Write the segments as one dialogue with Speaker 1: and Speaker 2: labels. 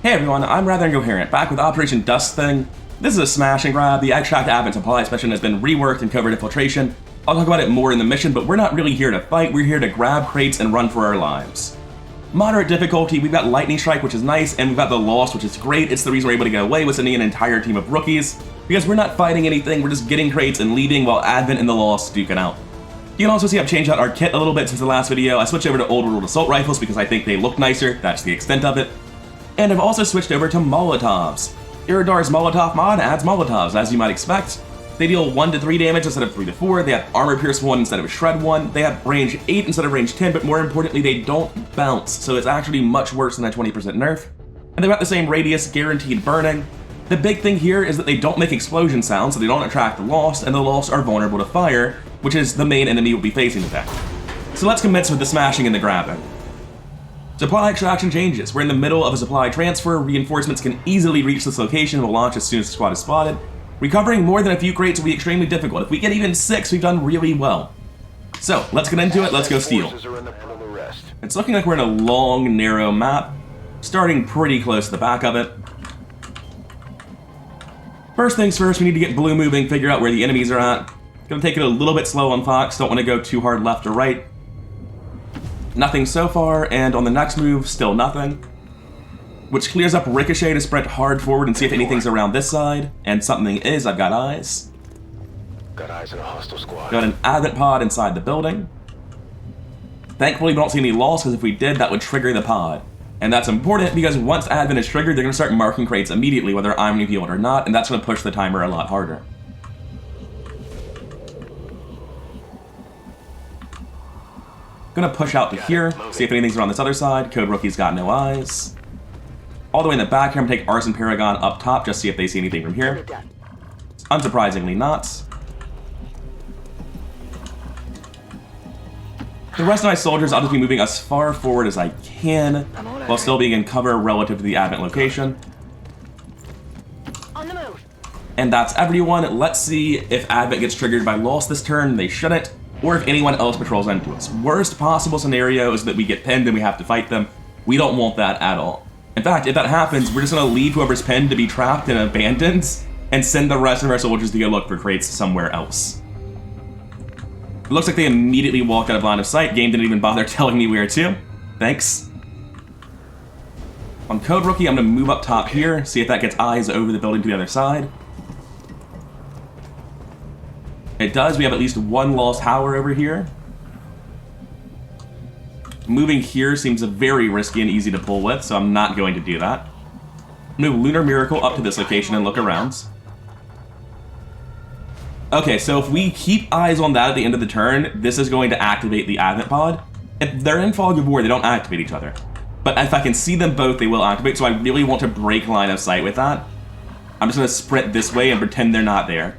Speaker 1: Hey everyone, I'm rather incoherent, back with Operation Dust Thing. This is a smash and grab. The Extract Advent Supply mission has been reworked in Covert Infiltration. I'll talk about it more in the mission, but we're not really here to fight, we're here to grab crates and run for our lives. Moderate difficulty, we've got Lightning Strike, which is nice, and we've got the Lost, which is great. It's the reason we're able to get away with sending an entire team of rookies, because we're not fighting anything, we're just getting crates and leaving while Advent and the Lost duke it out. You can also see I've changed out our kit a little bit since the last video. I switched over to Old World Assault Rifles because I think they look nicer, that's the extent of it. And I've also switched over to Molotovs. Iridar's Molotov mod adds Molotovs, as you might expect. They deal 1 to 3 damage instead of 3 to 4, they have Armor Pierce 1 instead of Shred 1, they have range 8 instead of range 10, but more importantly, they don't bounce, so it's actually much worse than a 20% nerf. And they've got the same radius, guaranteed burning. The big thing here is that they don't make explosion sounds, so they don't attract the Lost, and the Lost are vulnerable to fire, which is the main enemy we'll be facing today. So let's commence with the smashing and the grabbing. Supply extraction changes. We're in the middle of a supply transfer. Reinforcements can easily reach this location and will launch as soon as the squad is spotted. Recovering more than a few crates will be extremely difficult. If we get even 6, we've done really well. So, let's get into it, let's go steal. It's looking like we're in a long, narrow map, starting pretty close to the back of it. First things first, we need to get blue moving, figure out where the enemies are at. Gonna take it a little bit slow on Fox, don't want to go too hard left or right. Nothing so far, and on the next move, still nothing. Which clears up Ricochet to sprint hard forward and see if anything's around this side. And something is, I've got eyes.
Speaker 2: Got eyes in a hostile squad.
Speaker 1: Got an Advent pod inside the building. Thankfully, we don't see any loss, because if we did, that would trigger the pod. And that's important, because once Advent is triggered, they're going to start marking crates immediately, whether I'm revealed or not, and that's going to push the timer a lot harder. Gonna push out to here, see if anything's around this other side. Code Rookie's got no eyes. All the way in the back here, I'm gonna take Arson Paragon up top, just see if they see anything from here. Unsurprisingly not. The rest of my soldiers, I'll just be moving as far forward as I can, while still being in cover relative to the Advent location.
Speaker 3: On the move.
Speaker 1: And that's everyone. Let's see if Advent gets triggered by Lost this turn. They shouldn't. Or if anyone else patrols into us. Worst possible scenario is that we get pinned and we have to fight them. We don't want that at all. In fact, if that happens, we're just gonna leave whoever's pinned to be trapped and abandoned, and send the rest of our soldiers to go look for crates somewhere else. It looks like they immediately walked out of line of sight. Game didn't even bother telling me where to. Thanks. On Code Rookie, I'm gonna move up top here, see if that gets eyes over the building to the other side. It does, we have at least one Lost Howler over here. Moving here seems very risky and easy to pull with, so I'm not going to do that. Move Lunar Miracle up to this location and look around. Okay, so if we keep eyes on that at the end of the turn, this is going to activate the Advent pod. If they're in Fog of War, they don't activate each other. But if I can see them both, they will activate, so I really want to break line of sight with that. I'm just going to sprint this way and pretend they're not there.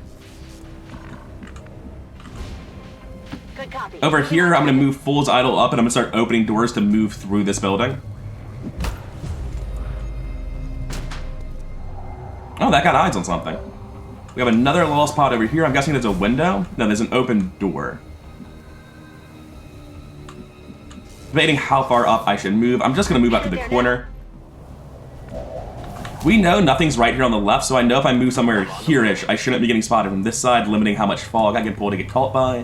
Speaker 1: Over here, I'm going to move Fool's Idol up, and I'm going to start opening doors to move through this building. Oh, that got eyes on something. We have another Lost pod over here. I'm guessing there's a window? No, there's an open door. Debating how far up I should move. I'm just going to move up to the corner. We know nothing's right here on the left, so I know if I move somewhere here-ish, I shouldn't be getting spotted from this side, limiting how much fog I can pull to get caught by.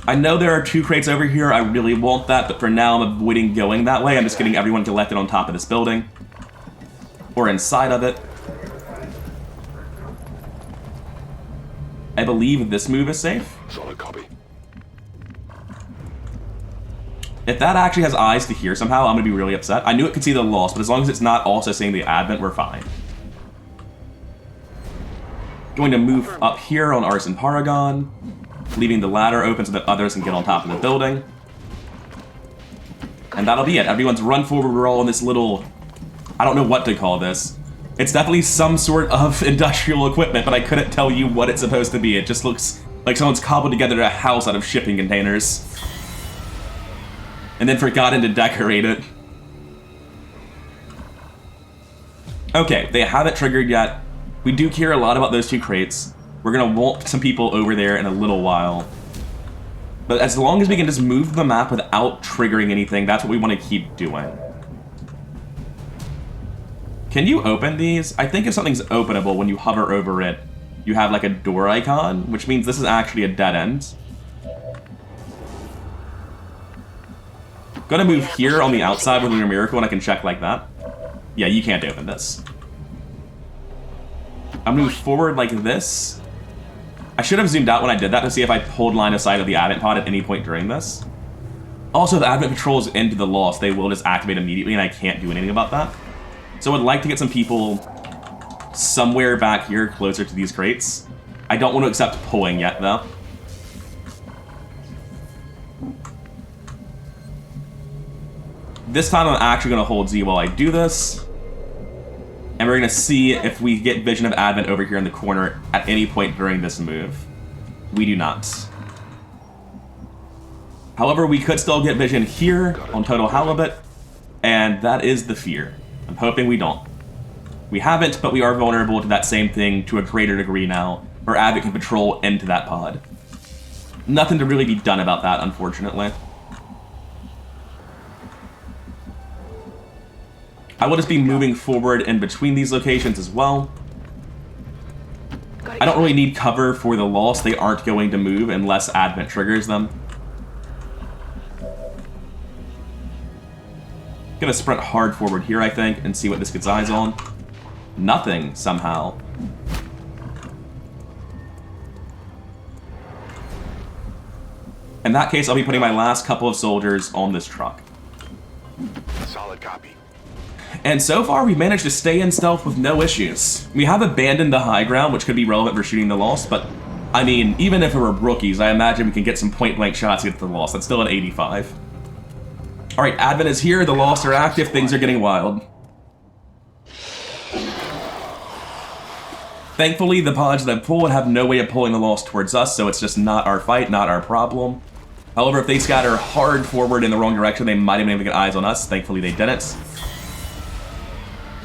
Speaker 1: I know there are 2 crates over here, I really want that, but for now I'm avoiding going that way. I'm just getting everyone collected on top of this building. Or inside of it. I believe this move is safe.
Speaker 2: Solid copy.
Speaker 1: If that actually has eyes to here somehow, I'm gonna be really upset. I knew it could see the Lost, but as long as it's not also seeing the Advent, we're fine. Going to move up here on Arson Paragon. Leaving the ladder open so that others can get on top of the building. And that'll be it. Everyone's run forward. We're all in this little... I don't know what to call this. It's definitely some sort of industrial equipment, but I couldn't tell you what it's supposed to be. It just looks like someone's cobbled together a house out of shipping containers. And then forgotten to decorate it. Okay, they haven't triggered yet. We do care a lot about those 2 crates. We're gonna want some people over there in a little while. But as long as we can just move the map without triggering anything, that's what we want to keep doing. Can you open these? I think if something's openable, when you hover over it, you have like a door icon, which means this is actually a dead end. Gonna move here on the outside with Lunar Miracle, and I can check like that. Yeah, you can't open this. I'll move forward like this. I should have zoomed out when I did that to see if I pulled line of sight of the Advent pod at any point during this. Also, if the Advent patrols into the Lost, they will just activate immediately, and I can't do anything about that. So I would like to get some people somewhere back here closer to these crates. I don't want to accept pulling yet, though. This time I'm actually going to hold Z while I do this. And we're going to see if we get vision of Advent over here in the corner at any point during this move. We do not. However, we could still get vision here on Total Halibut, and that is the fear. I'm hoping we don't. We haven't, but we are vulnerable to that same thing to a greater degree now, where Advent can patrol into that pod. Nothing to really be done about that, unfortunately. I will just be moving forward in between these locations as well. I don't really need cover for the Lost. They aren't going to move unless Advent triggers them. Gonna sprint hard forward here, I think, and see what this gets eyes on. Nothing, somehow. In that case, I'll be putting my last couple of soldiers on this truck.
Speaker 2: Solid copy.
Speaker 1: And so far, we've managed to stay in stealth with no issues. We have abandoned the high ground, which could be relevant for shooting the Lost, but, I mean, even if it were rookies, I imagine we can get some point-blank shots against the Lost. That's still an 85. Alright, Advent is here, the Lost are active, things are getting wild. Thankfully, the pods that pull have no way of pulling the Lost towards us, so it's just not our fight, not our problem. However, if they scatter hard forward in the wrong direction, they might have been able to get eyes on us. Thankfully, they didn't.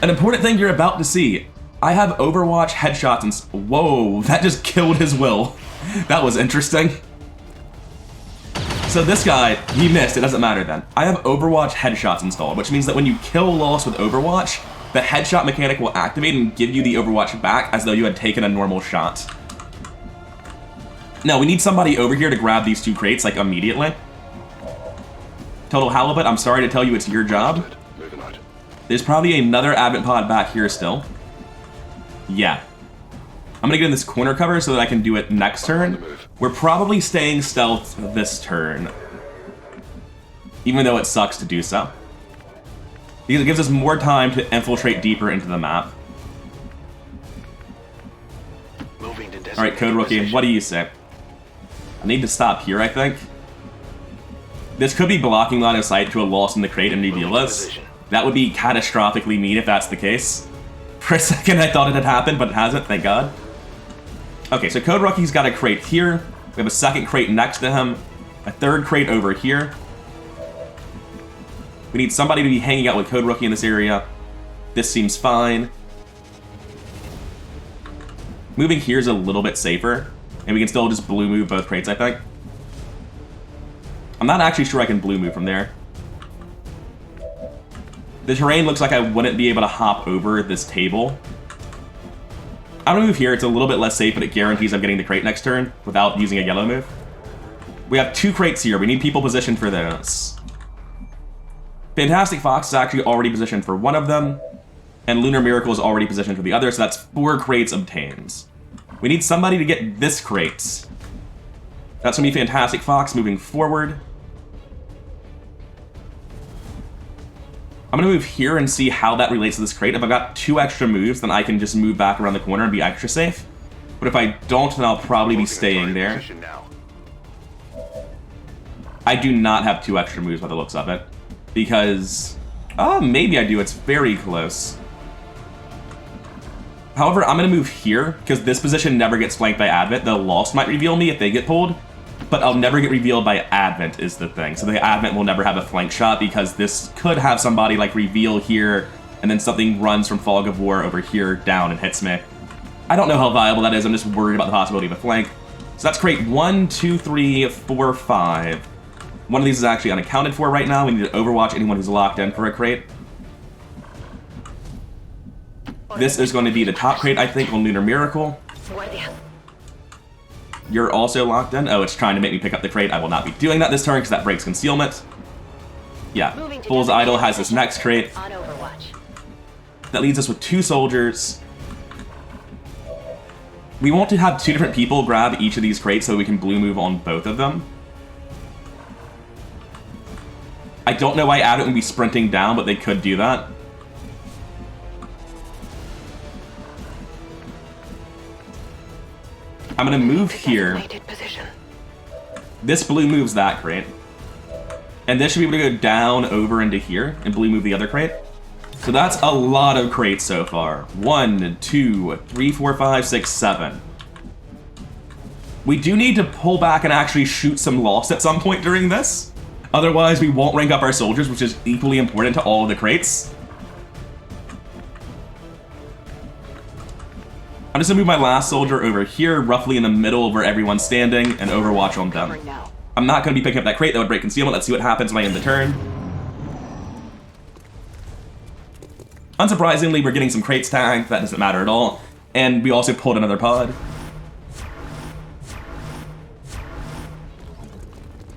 Speaker 1: An important thing you're about to see. I have Overwatch headshots and... Whoa, that just killed his will. That was interesting. So this guy, he missed, it doesn't matter then. I have Overwatch headshots installed, which means that when you kill Lost with Overwatch, the headshot mechanic will activate and give you the Overwatch back as though you had taken a normal shot. Now, we need somebody over here to grab these two crates, like, immediately. Total Halibut, I'm sorry to tell you it's your job. There's probably another Advent pod back here still. Yeah. I'm gonna get in this corner cover so that I can do it next turn. We're probably staying stealth this turn, even though it sucks to do so. Because it gives us more time to infiltrate deeper into the map. Alright, Code Rookie, what do you say? I need to stop here, I think. This could be blocking line of sight to a Lost in the crate and reveal us. That would be catastrophically mean if that's the case. For a second I thought it had happened, but it hasn't, thank God. Okay, so Code Rookie's got a crate here. We have a second crate next to him. A third crate over here. We need somebody to be hanging out with Code Rookie in this area. This seems fine. Moving here is a little bit safer. And we can still just blue move both crates, I think. I'm not actually sure I can blue move from there. The terrain looks like I wouldn't be able to hop over this table. I'm gonna move here, it's a little bit less safe, but it guarantees I'm getting the crate next turn without using a yellow move. We have two crates here, we need people positioned for those. Fantastic Fox is actually already positioned for one of them, and Lunar Miracle is already positioned for the other, so that's 4 crates obtained. We need somebody to get this crate. That's gonna be Fantastic Fox moving forward. I'm gonna move here and see how that relates to this crate. If I've got 2 extra moves, then I can just move back around the corner and be extra safe. But if I don't, then I'll probably be staying there. I do not have 2 extra moves by the looks of it. Because... oh, maybe I do. It's very close. However, I'm gonna move here, because this position never gets flanked by Advent. The Lost might reveal me if they get pulled. But I'll never get revealed by Advent is the thing. So the Advent will never have a flank shot because this could have somebody like reveal here and then something runs from Fog of War over here down and hits me. I don't know how viable that is. I'm just worried about the possibility of a flank. So that's crate 1, 2, 3, 4, 5. One of these is actually unaccounted for right now. We need to overwatch anyone who's locked in for a crate. This is going to be the top crate, I think, on Lunar Miracle. You're also locked in. Oh, it's trying to make me pick up the crate. I will not be doing that this turn because that breaks concealment. Yeah, Fool's Idol has this next crate. That leaves us with 2 soldiers. We want to have 2 different people grab each of these crates so we can blue move on both of them. I don't know why Abbott would be sprinting down, but they could do that. I'm gonna move here. This blue moves that crate. And this should be able to go down over into here and blue move the other crate. So that's a lot of crates so far. 1, 2, 3, 4, 5, 6, 7. We do need to pull back and actually shoot some lost at some point during this. Otherwise, we won't rank up our soldiers, which is equally important to all of the crates. I'm just gonna move my last soldier over here, roughly in the middle of where everyone's standing, and overwatch on them. I'm not gonna be picking up that crate, that would break concealment. Let's see what happens when I end the turn. Unsurprisingly, we're getting some crates tagged, that doesn't matter at all. And we also pulled another pod.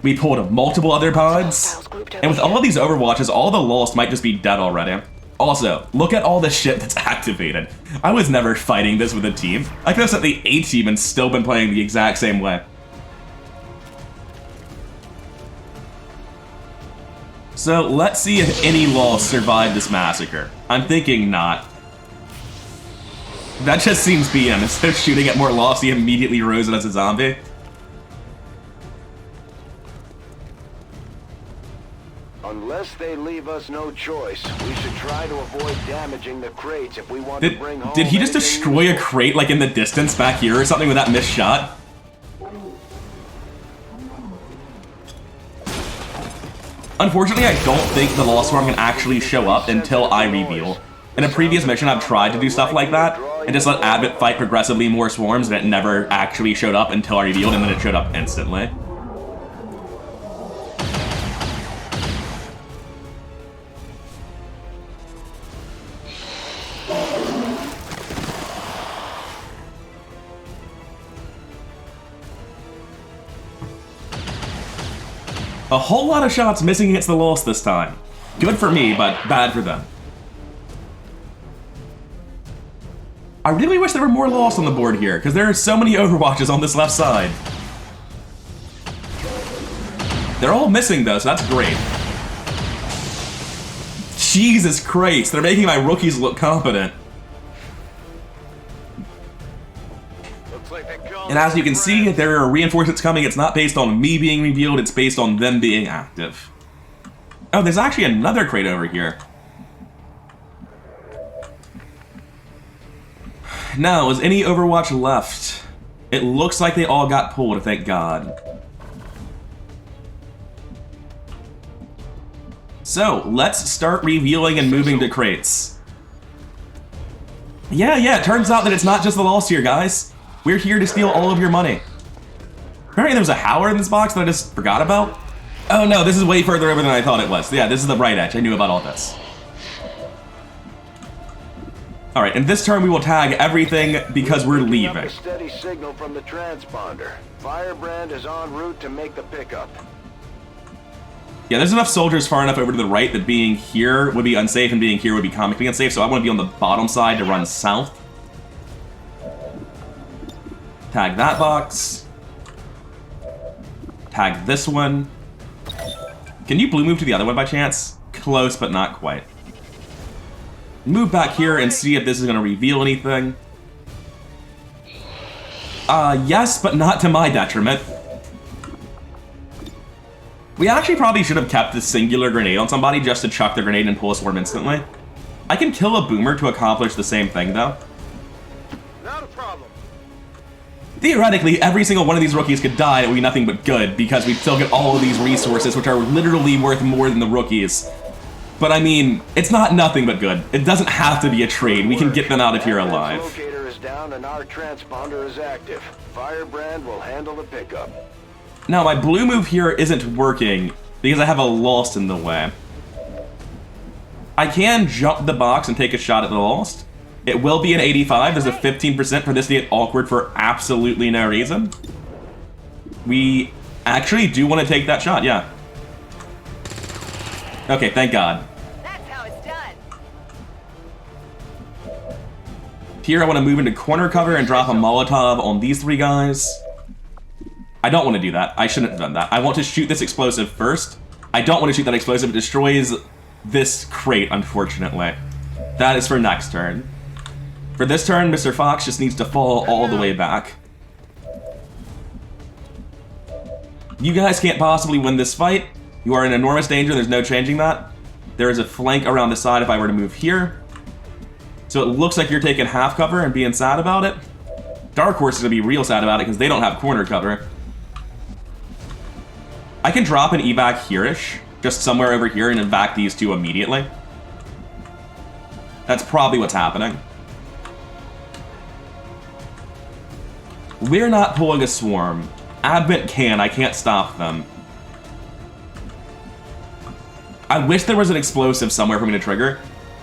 Speaker 1: We pulled multiple other pods. And with all of these overwatches, all the lost might just be dead already. Also, look at all the shit that's activated. I was never fighting this with a team. I could have set the A team and still been playing the exact same way. So let's see if any lost survived this massacre. I'm thinking not. That just seems BM. Instead of shooting at more lost, he immediately rose it as a zombie.
Speaker 2: Unless they leave us no choice, we should try to avoid damaging the crates if we want to bring home.
Speaker 1: Did he just destroy a crate like in the distance back here or something with that missed shot? Unfortunately, I don't think the Lost Swarm can actually show up until I reveal. In a previous mission, I've tried to do stuff like that, and just let Abbott fight progressively more swarms, and it never actually showed up until I revealed, and then it showed up instantly. A whole lot of shots missing against the Lost this time. Good for me, but bad for them. I really wish there were more Lost on the board here, because there are so many Overwatches on this left side. They're all missing though, so that's great. Jesus Christ, they're making my rookies look competent. And as you can see, there are reinforcements coming. It's not based on me being revealed, it's based on them being active. Oh, there's actually another crate over here. Now, is any Overwatch left? It looks like they all got pulled, thank God. So, let's start revealing and moving to crates. Yeah, it turns out that it's not just the Lost here, guys. We're here to steal all of your money. Apparently there was a Howler in this box that I just forgot about. Oh no, this is way further over than I thought it was. Yeah, this is the right edge. I knew about all this. Alright, and this turn we will tag everything because we're leaving.
Speaker 2: A steady signal from the transponder. Firebrand is en route to make the pickup.
Speaker 1: Yeah, there's enough soldiers far enough over to the right that being here would be unsafe and being here would be comically unsafe, so I want to be on the bottom side to run south. Tag that box. Tag this one. Can you blue move to the other one by chance? Close, but not quite. Move back here and see if this is going to reveal anything. Yes, but not to my detriment. We actually probably should have kept this singular grenade on somebody just to chuck the grenade and pull a swarm instantly. I can kill a boomer to accomplish the same thing, though.
Speaker 2: Not a problem.
Speaker 1: Theoretically, every single one of these rookies could die, it would be nothing but good, because we still get all of these resources, which are literally worth more than the rookies. But I mean, it's not nothing but good. It doesn't have to be a trade. We can get them out of here alive.
Speaker 2: Locator is down and our transponder is active. Firebrand will handle the pickup.
Speaker 1: Now, my blue move here isn't working because I have a Lost in the way. I can jump the box and take a shot at the Lost. It will be an 85. There's a 15% for this to get awkward for absolutely no reason. We actually do want to take that shot, yeah. Okay, thank God.
Speaker 3: That's how it's done.
Speaker 1: Here I want to move into corner cover and drop a Molotov on these three guys. I don't want to do that. I shouldn't have done that. I want to shoot this explosive first. I don't want to shoot that explosive. It destroys this crate, unfortunately. That is for next turn. For this turn, Mr. Fox just needs to fall all the way back. You guys can't possibly win this fight. You are in enormous danger. There's no changing that. There is a flank around the side if I were to move here. So it looks like you're taking half cover and being sad about it. Dark Horse is going to be real sad about it because they don't have corner cover. I can drop an evac here-ish, just somewhere over here, and evac these two immediately. That's probably what's happening. We're not pulling a swarm. Advent can. I can't stop them. I wish there was an explosive somewhere for me to trigger.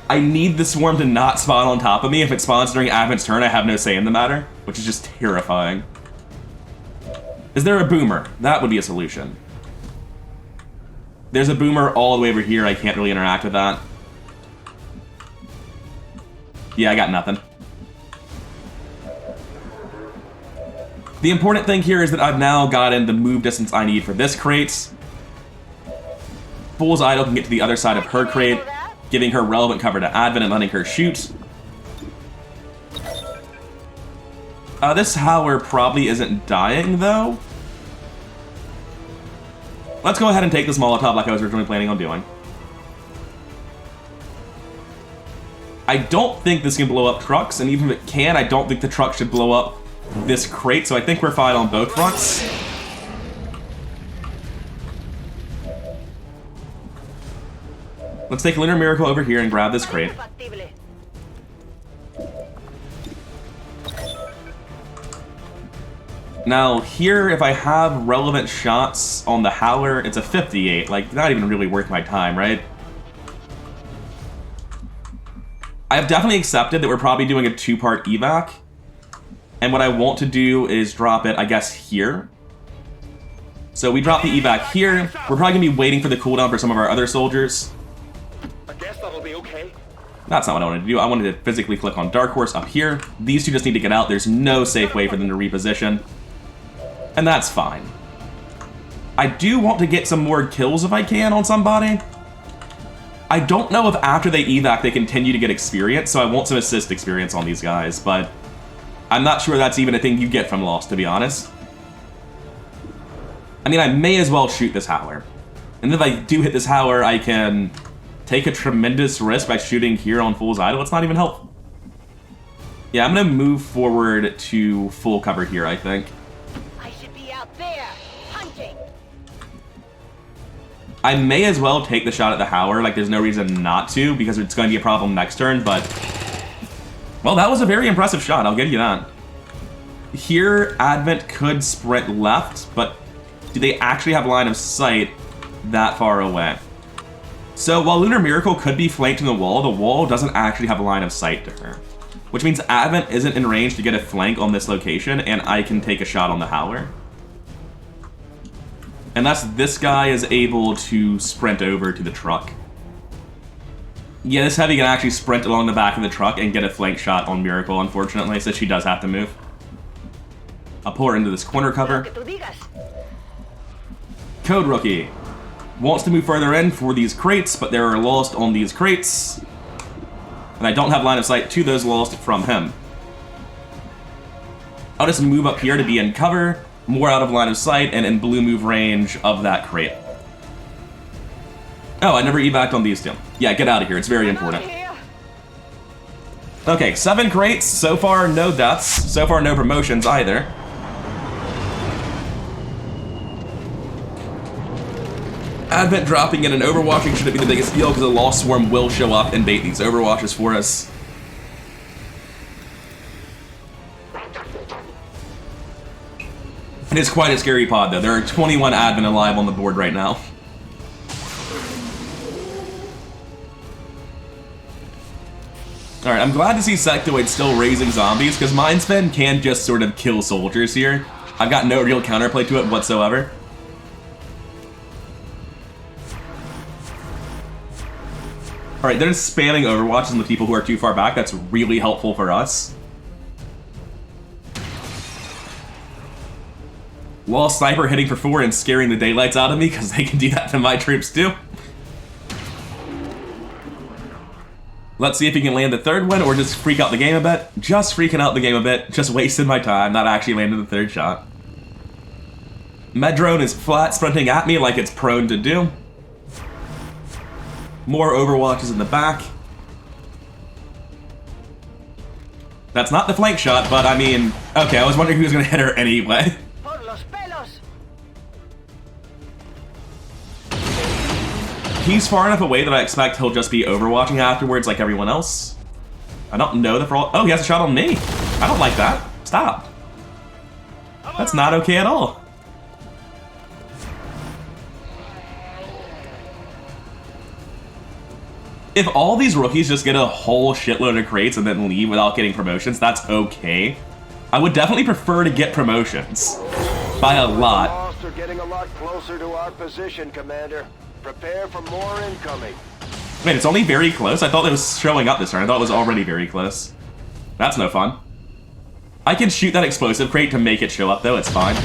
Speaker 1: I need the swarm to not spawn on top of me. If it spawns during Advent's turn, I have no say in the matter, which is just terrifying. Is there a boomer? That would be a solution. There's a boomer all the way over here. I can't really interact with that. Yeah, I got nothing. The important thing here is that I've now gotten the move distance I need for this crate. Fool's Idol can get to the other side of her crate, giving her relevant cover to Advent and letting her shoot. This Howler probably isn't dying, though. Let's go ahead and take this Molotov like I was originally planning on doing. I don't think this can blow up trucks, and even if it can, I don't think the truck should blow up this crate, so I think we're fine on both fronts. Let's take Lunar Miracle over here and grab this crate. Now, here, if I have relevant shots on the Howler, it's a 58. Like, not even really worth my time, right? I've definitely accepted that we're probably doing a two-part evac. And what I want to do is drop it, I guess, here. So we drop the evac here. We're probably going to be waiting for the cooldown for some of our other soldiers.
Speaker 4: I guess that'll be okay.
Speaker 1: That's not what I wanted to do. I wanted to physically click on Dark Horse up here. These two just need to get out. There's no safe way for them to reposition. And that's fine. I do want to get some more kills if I can on somebody. I don't know if after they evac they continue to get experience, so I want some assist experience on these guys, but I'm not sure that's even a thing you get from Lost, to be honest. I mean, I may as well shoot this Howler. And if I do hit this Howler, I can take a tremendous risk by shooting here on Fool's Idol. It's not even helpful. Yeah, I'm going to move forward to full cover here, I think.
Speaker 3: I should be out there, hunting.
Speaker 1: I may as well take the shot at the Howler, like there's no reason not to, because it's going to be a problem next turn, but... Well, that was a very impressive shot, I'll give you that. Here, Advent could sprint left, but do they actually have line of sight that far away? So while Lunar Miracle could be flanked in the wall doesn't actually have a line of sight to her. Which means Advent isn't in range to get a flank on this location, and I can take a shot on the Howler. Unless this guy is able to sprint over to the truck. Yeah, this Heavy can actually sprint along the back of the truck and get a flank shot on Miracle, unfortunately, so she does have to move. I'll pull her into this corner cover. Code Rookie wants to move further in for these crates, but they're lost on these crates. And I don't have line of sight to those lost from him. I'll just move up here to be in cover, more out of line of sight, and in blue move range of that crate. Oh, I never evac'd on these two. Yeah, get out of here. It's very important. Okay, 7 crates. So far, no deaths. So far, no promotions either. Advent dropping in and overwatching shouldn't be the biggest deal because the Lost Swarm will show up and bait these overwatches for us. is quite a scary pod, though. There are 21 admin alive on the board right now. Alright, I'm glad to see Sectoid still raising zombies, because Mind Spin can just sort of kill soldiers here. I've got no real counterplay to it whatsoever. Alright, they're just spamming Overwatches on the people who are too far back. That's really helpful for us. Wall Sniper hitting for 4 and scaring the daylights out of me, because they can do that to my troops too. Let's see if he can land the third one or just freak out the game a bit. Just freaking out the game a bit. Just wasting my time, not actually landing the third shot. Medrone is flat sprinting at me like it's prone to do. More Overwatches in the back. That's not the flank shot, but I mean, okay, I was wondering who was going to hit her anyway.
Speaker 3: Por los pelos.
Speaker 1: He's far enough away that I expect he'll just be overwatching afterwards like everyone else. I don't know the for all. Oh, he has a shot on me. I don't like that. Stop. That's not okay at all. If all these rookies just get a whole shitload of crates and then leave without getting promotions, that's okay. I would definitely prefer to get promotions. By a lot.
Speaker 2: Lost are getting a lot closer to our position, Commander. Prepare for more incoming.
Speaker 1: Wait, it's only very close? I thought it was showing up this turn. I thought it was already very close. That's no fun. I can shoot that explosive crate to make it show up, though. It's fine.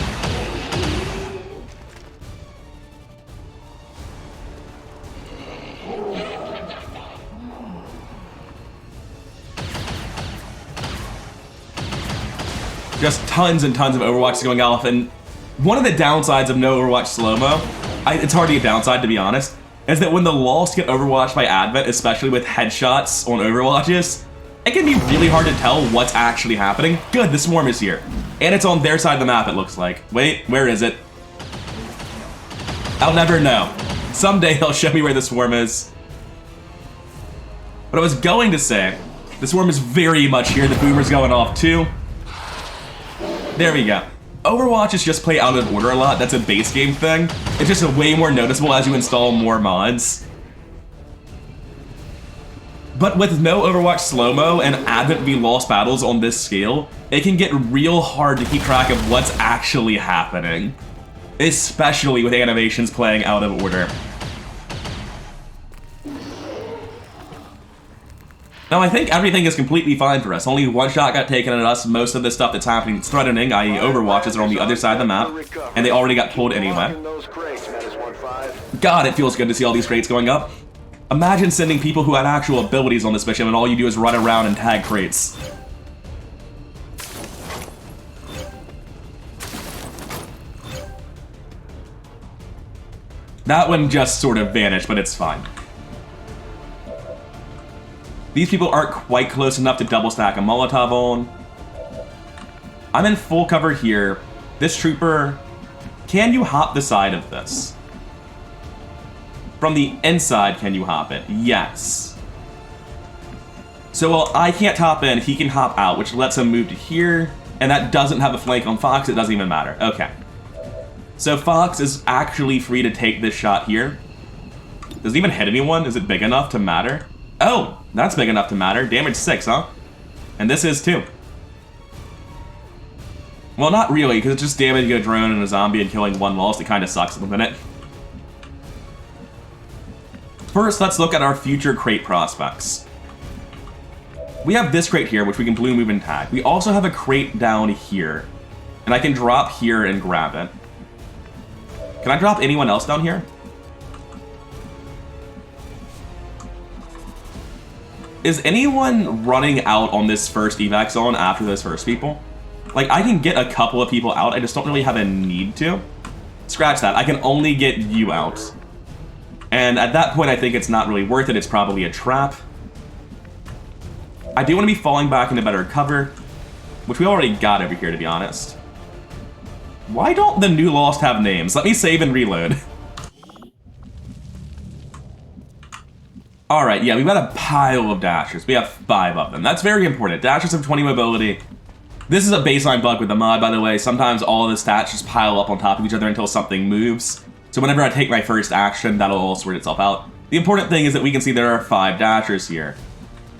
Speaker 1: Just tons and tons of Overwatch going off, and one of the downsides of no Overwatch slow-mo, it's hardly a downside to be honest, is that when the Lost get overwatched by Advent, especially with headshots on Overwatches, it can be really hard to tell what's actually happening. Good, the swarm is here. And it's on their side of the map, it looks like. Wait, where is it? I'll never know. Someday they'll show me where the swarm is. But I was going to say, the swarm is very much here, the boomer's going off too. There we go. Overwatches just play out of order a lot. That's a base game thing. It's just way more noticeable as you install more mods. But with no Overwatch slow-mo and Advent v Lost battles on this scale, it can get real hard to keep track of what's actually happening. Especially with animations playing out of order. Now, I think everything is completely fine for us. Only one shot got taken at us. Most of the stuff that's happening is threatening, i.e. Overwatches, are on the other side of the map, and they already got pulled anyway. God, it feels good to see all these crates going up. Imagine sending people who had actual abilities on this mission and all you do is run around and tag crates. That one just sort of vanished, but it's fine. These people aren't quite close enough to double stack a Molotov on. I'm in full cover here. This trooper, can you hop the side of this? From the inside, can you hop it? Yes. So while I can't hop in, he can hop out, which lets him move to here, and that doesn't have a flank on Fox, it doesn't even matter. Okay. So Fox is actually free to take this shot here. Does it even hit anyone? Is it big enough to matter? Oh, that's big enough to matter. Damage 6, huh? And this is too. Well, not really, because it's just damaging a drone and a zombie and killing one Lost. It kind of sucks at the minute. First, let's look at our future crate prospects. We have this crate here, which we can blue move and tag. We also have a crate down here, and I can drop here and grab it. Can I drop anyone else down here? Is anyone running out on this first evac zone after those first people? Like, I can get a couple of people out, I just don't really have a need to. Scratch that, I can only get you out. And at that point, I think it's not really worth it, it's probably a trap. I do want to be falling back into better cover, which we already got over here, to be honest. Why don't the new Lost have names? Let me save and reload. Alright, yeah, we've got a pile of dashers. We have 5 of them. That's very important. Dashers have 20 mobility. This is a baseline bug with the mod, by the way. Sometimes all of the stats just pile up on top of each other until something moves. So whenever I take my first action, that'll all sort itself out. The important thing is that we can see there are 5 dashers here.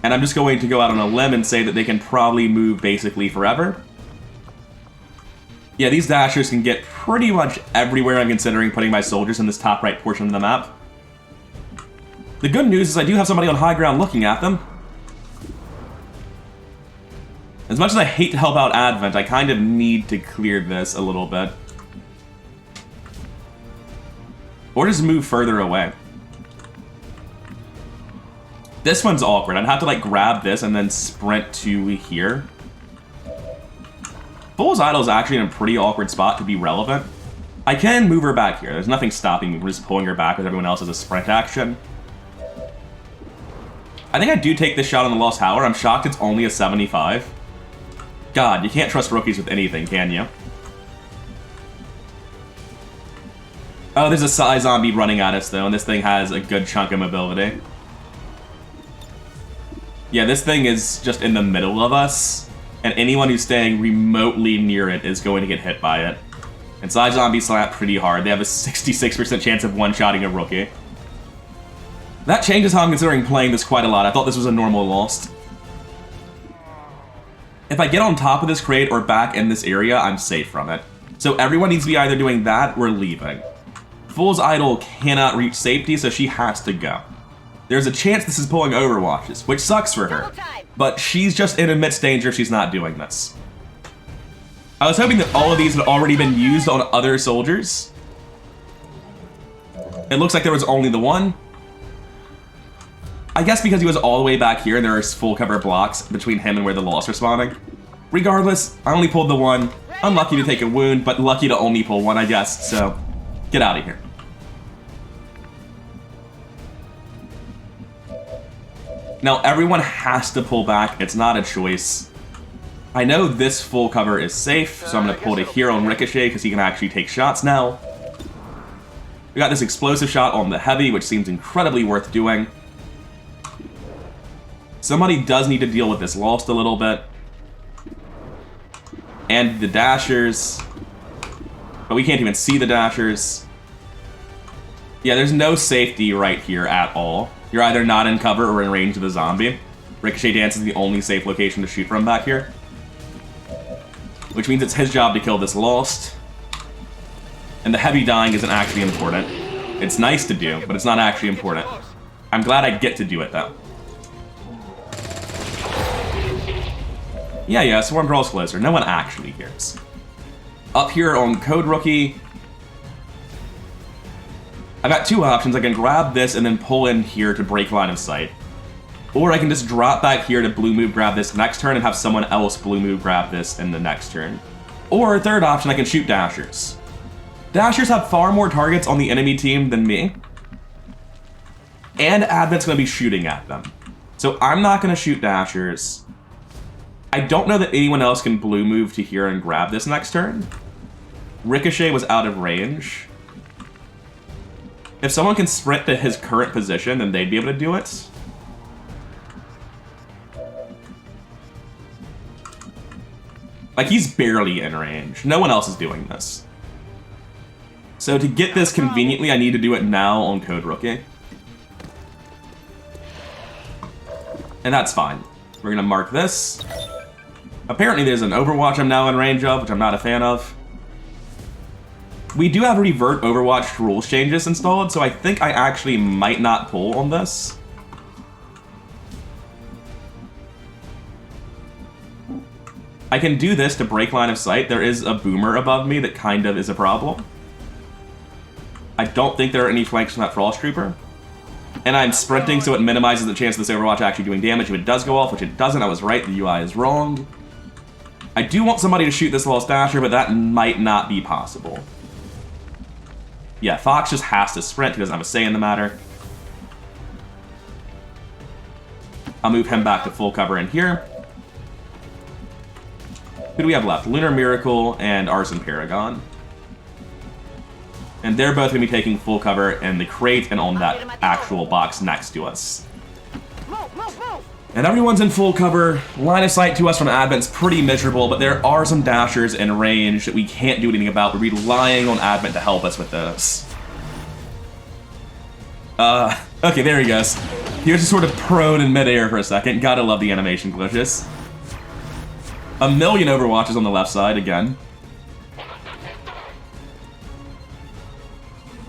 Speaker 1: And I'm just going to go out on a limb and say that they can probably move basically forever. Yeah, these dashers can get pretty much everywhere I'm considering putting my soldiers in this top right portion of the map. The good news is I do have somebody on high ground looking at them. As much as I hate to help out Advent, I kind of need to clear this a little bit. Or just move further away. This one's awkward. I'd have to, like, grab this and then sprint to here. Fool's Idol is actually in a pretty awkward spot to be relevant. I can move her back here. There's nothing stopping me. We're just pulling her back with everyone else as a sprint action. I think I do take this shot on the Lost Tower. I'm shocked it's only a 75. God, you can't trust rookies with anything, can you? Oh, there's a Psy Zombie running at us, though, and this thing has a good chunk of mobility. Yeah, this thing is just in the middle of us, and anyone who's staying remotely near it is going to get hit by it. And Psy Zombies slap pretty hard. They have a 66% chance of one-shotting a rookie. That changes how I'm considering playing this quite a lot. I thought this was a normal Lost. If I get on top of this crate or back in this area, I'm safe from it. So everyone needs to be either doing that or leaving. Fool's Idol cannot reach safety, so she has to go. There's a chance this is pulling Overwatches, which sucks for her. But she's just in immense danger if she's not doing this. I was hoping that all of these had already been used on other soldiers. It looks like there was only the one. I guess because he was all the way back here, there are full cover blocks between him and where the Lost are spawning. Regardless, I only pulled the one. Unlucky to take a wound, but lucky to only pull one, I guess, so get out of here. Now, everyone has to pull back. It's not a choice. I know this full cover is safe, so I'm going to pull to here on Ricochet because he can actually take shots now. We got this explosive shot on the Heavy, which seems incredibly worth doing. Somebody does need to deal with this Lost a little bit. And the dashers. But we can't even see the dashers. Yeah, there's no safety right here at all. You're either not in cover or in range of the zombie. Ricochet Dance is the only safe location to shoot from back here. Which means it's his job to kill this Lost. And the Heavy dying isn't actually important. It's nice to do, but it's not actually important. I'm glad I get to do it, though. Yeah, Swarm draws closer. No one actually cares. Up here on Code Rookie, I've got 2 options. I can grab this and then pull in here to break line of sight. Or I can just drop back here to blue move grab this next turn and have someone else blue move grab this in the next turn. Or, third option, I can shoot dashers. Dashers have far more targets on the enemy team than me. And Advent's going to be shooting at them. So I'm not going to shoot dashers. I don't know that anyone else can blue move to here and grab this next turn. Ricochet was out of range. If someone can sprint to his current position, then they'd be able to do it. Like, he's barely in range. No one else is doing this. So to get this conveniently, I need to do it now on Code Rookie. And that's fine. We're gonna mark this. Apparently there's an Overwatch I'm now in range of, which I'm not a fan of. We do have revert Overwatch rules changes installed, so I think I actually might not pull on this. I can do this to break line of sight. There is a boomer above me that kind of is a problem. I don't think there are any flanks from that Frost Trooper. And I'm sprinting, so it minimizes the chance of this Overwatch actually doing damage if it does go off, which it doesn't. I was right, the UI is wrong. I do want somebody to shoot this Lost Dasher, but that might not be possible. Yeah, Fox just has to sprint. He doesn't have a say in the matter. I'll move him back to full cover in here. Who do we have left? Lunar Miracle and Arson Paragon. And they're both going to be taking full cover in the crate and on that actual box next to us.
Speaker 3: Move, move, move!
Speaker 1: And everyone's in full cover. Line of sight to us from Advent's pretty miserable, but there are some dashers in range that we can't do anything about. We're relying on Advent to help us with this. Okay, there he goes. He was just sort of prone in midair for a second. Gotta love the animation glitches. A million Overwatches on the left side again.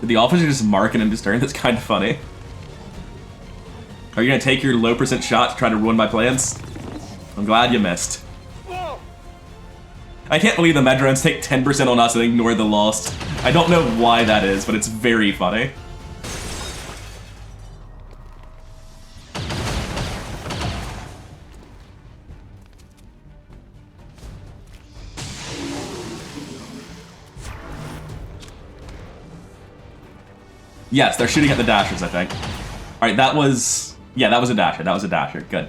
Speaker 1: Did the officer just mark it in his turn? That's kind of funny. Are you gonna take your low percent shot to try to ruin my plans? I'm glad you missed. I can't believe the Medrones take 10% on us and ignore the Lost. I don't know why that is, but it's very funny. Yes, they're shooting at the dashers, I think. Alright, that was... Yeah, that was a dasher. That was a dasher. Good.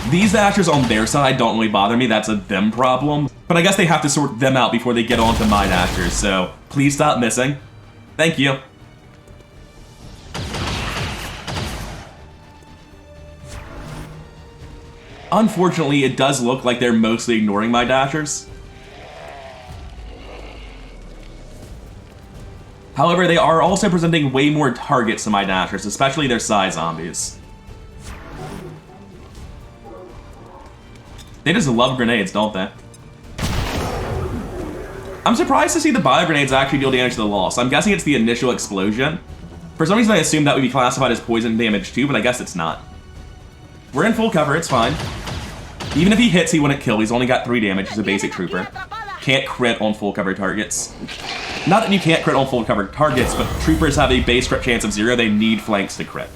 Speaker 1: These dashers on their side don't really bother me. That's a them problem. But I guess they have to sort them out before they get onto my dashers, so please stop missing. Thank you. Unfortunately, it does look like they're mostly ignoring my dashers. However, they are also presenting way more targets to my dashers, especially their Psy zombies. They just love grenades, don't they? I'm surprised to see the bio grenades actually deal damage to the Lost. I'm guessing it's the initial explosion. For some reason I assumed that would be classified as poison damage too, but I guess it's not. We're in full cover, it's fine. Even if he hits, he wouldn't kill. He's only got 3 damage, he's a basic trooper. Can't crit on full cover targets. Not that you can't crit on full cover targets, but troopers have a base crit chance of 0. They need flanks to crit.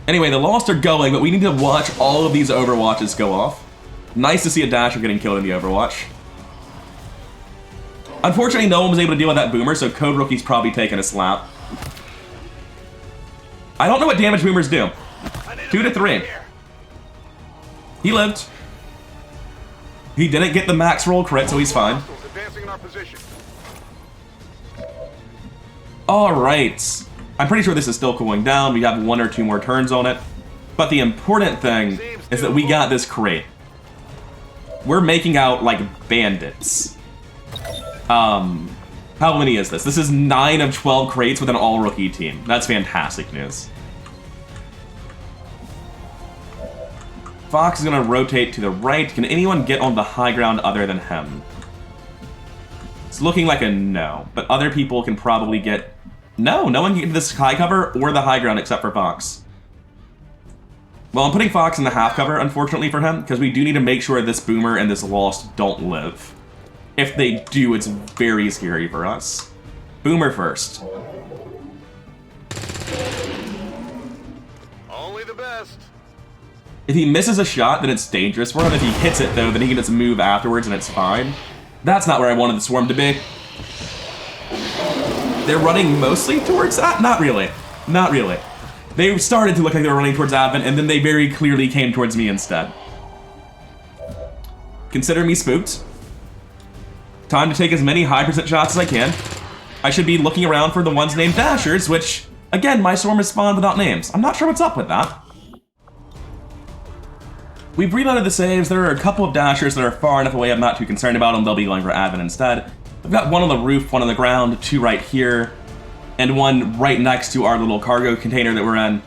Speaker 1: Anyway, the Lost are going, but we need to watch all of these Overwatches go off. Nice to see a dasher getting killed in the Overwatch. Unfortunately, no one was able to deal with that boomer, so Code Rookie's probably taking a slap. I don't know what damage boomers do. 2 to 3. He lived. He didn't get the max roll crit, so he's fine. Alright. I'm pretty sure this is still cooling down. We have 1 or 2 more turns on it. But the important thing is that we got this crate. We're making out like bandits. How many is this? This is 9 of 12 crates with an all-rookie team. That's fantastic news. Fox is going to rotate to the right. Can anyone get on the high ground other than him? It's looking like a no, but other people can probably get... No, no one can get to this high cover or the high ground except for Fox. Well, I'm putting Fox in the half cover, unfortunately for him, because we do need to make sure this Boomer and this Lost don't live. If they do, it's very scary for us. Boomer first.
Speaker 2: Only the best.
Speaker 1: If he misses a shot, then it's dangerous for him. If he hits it, though, then he can just move afterwards and it's fine. That's not where I wanted the Swarm to be. They're running mostly towards that? Not really. Not really. They started to look like they were running towards Advent, and then they very clearly came towards me instead. Consider me spooked. Time to take as many high percent shots as I can. I should be looking around for the ones named Dashers, which, again, my Swarm is spawned without names. I'm not sure what's up with that. We've reloaded the saves. There are a couple of Dashers that are far enough away I'm not too concerned about them. They'll be going for Advent instead. I've got 1 on the roof, 1 on the ground, 2 right here, and 1 right next to our little cargo container that we're in.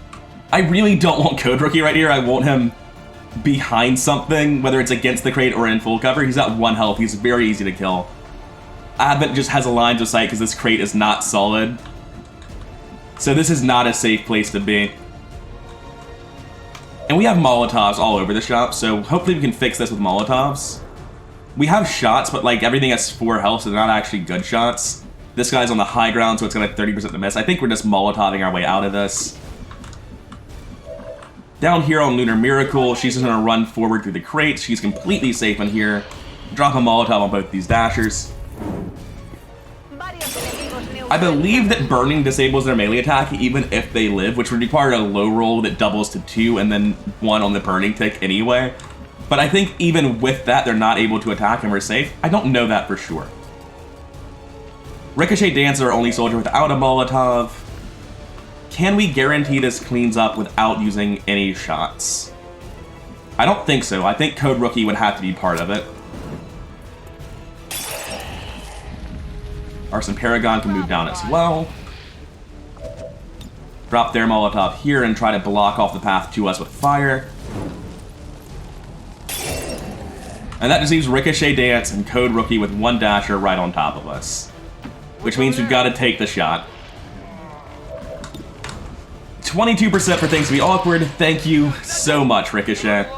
Speaker 1: I really don't want Code Rookie right here. I want him behind something, whether it's against the crate or in full cover. He's got 1 health. He's very easy to kill. Advent just has a line of sight because this crate is not solid. So this is not a safe place to be. And we have Molotovs all over the shop, so hopefully we can fix this with Molotovs. We have shots, but like everything has 4 health, so they're not actually good shots. This guy's on the high ground, so it's got a 30% to miss. I think we're just Molotoving our way out of this. Down here on Lunar Miracle, she's just gonna run forward through the crates. She's completely safe in here. Drop a Molotov on both these Dashers. I believe that burning disables their melee attack even if they live, which would require a low roll that doubles to 2 and then 1 on the burning tick anyway. But I think even with that, they're not able to attack and we're safe. I don't know that for sure. Ricochet Dance is our only soldier without a Molotov. Can we guarantee this cleans up without using any shots? I don't think so. I think Code Rookie would have to be part of it. Arson Paragon can move down as well. Drop their Molotov here and try to block off the path to us with fire. And that just leaves Ricochet Dance and Code Rookie with one Dasher right on top of us. Which means we've got to take the shot. 22% for things to be awkward. Thank you so much, Ricochet.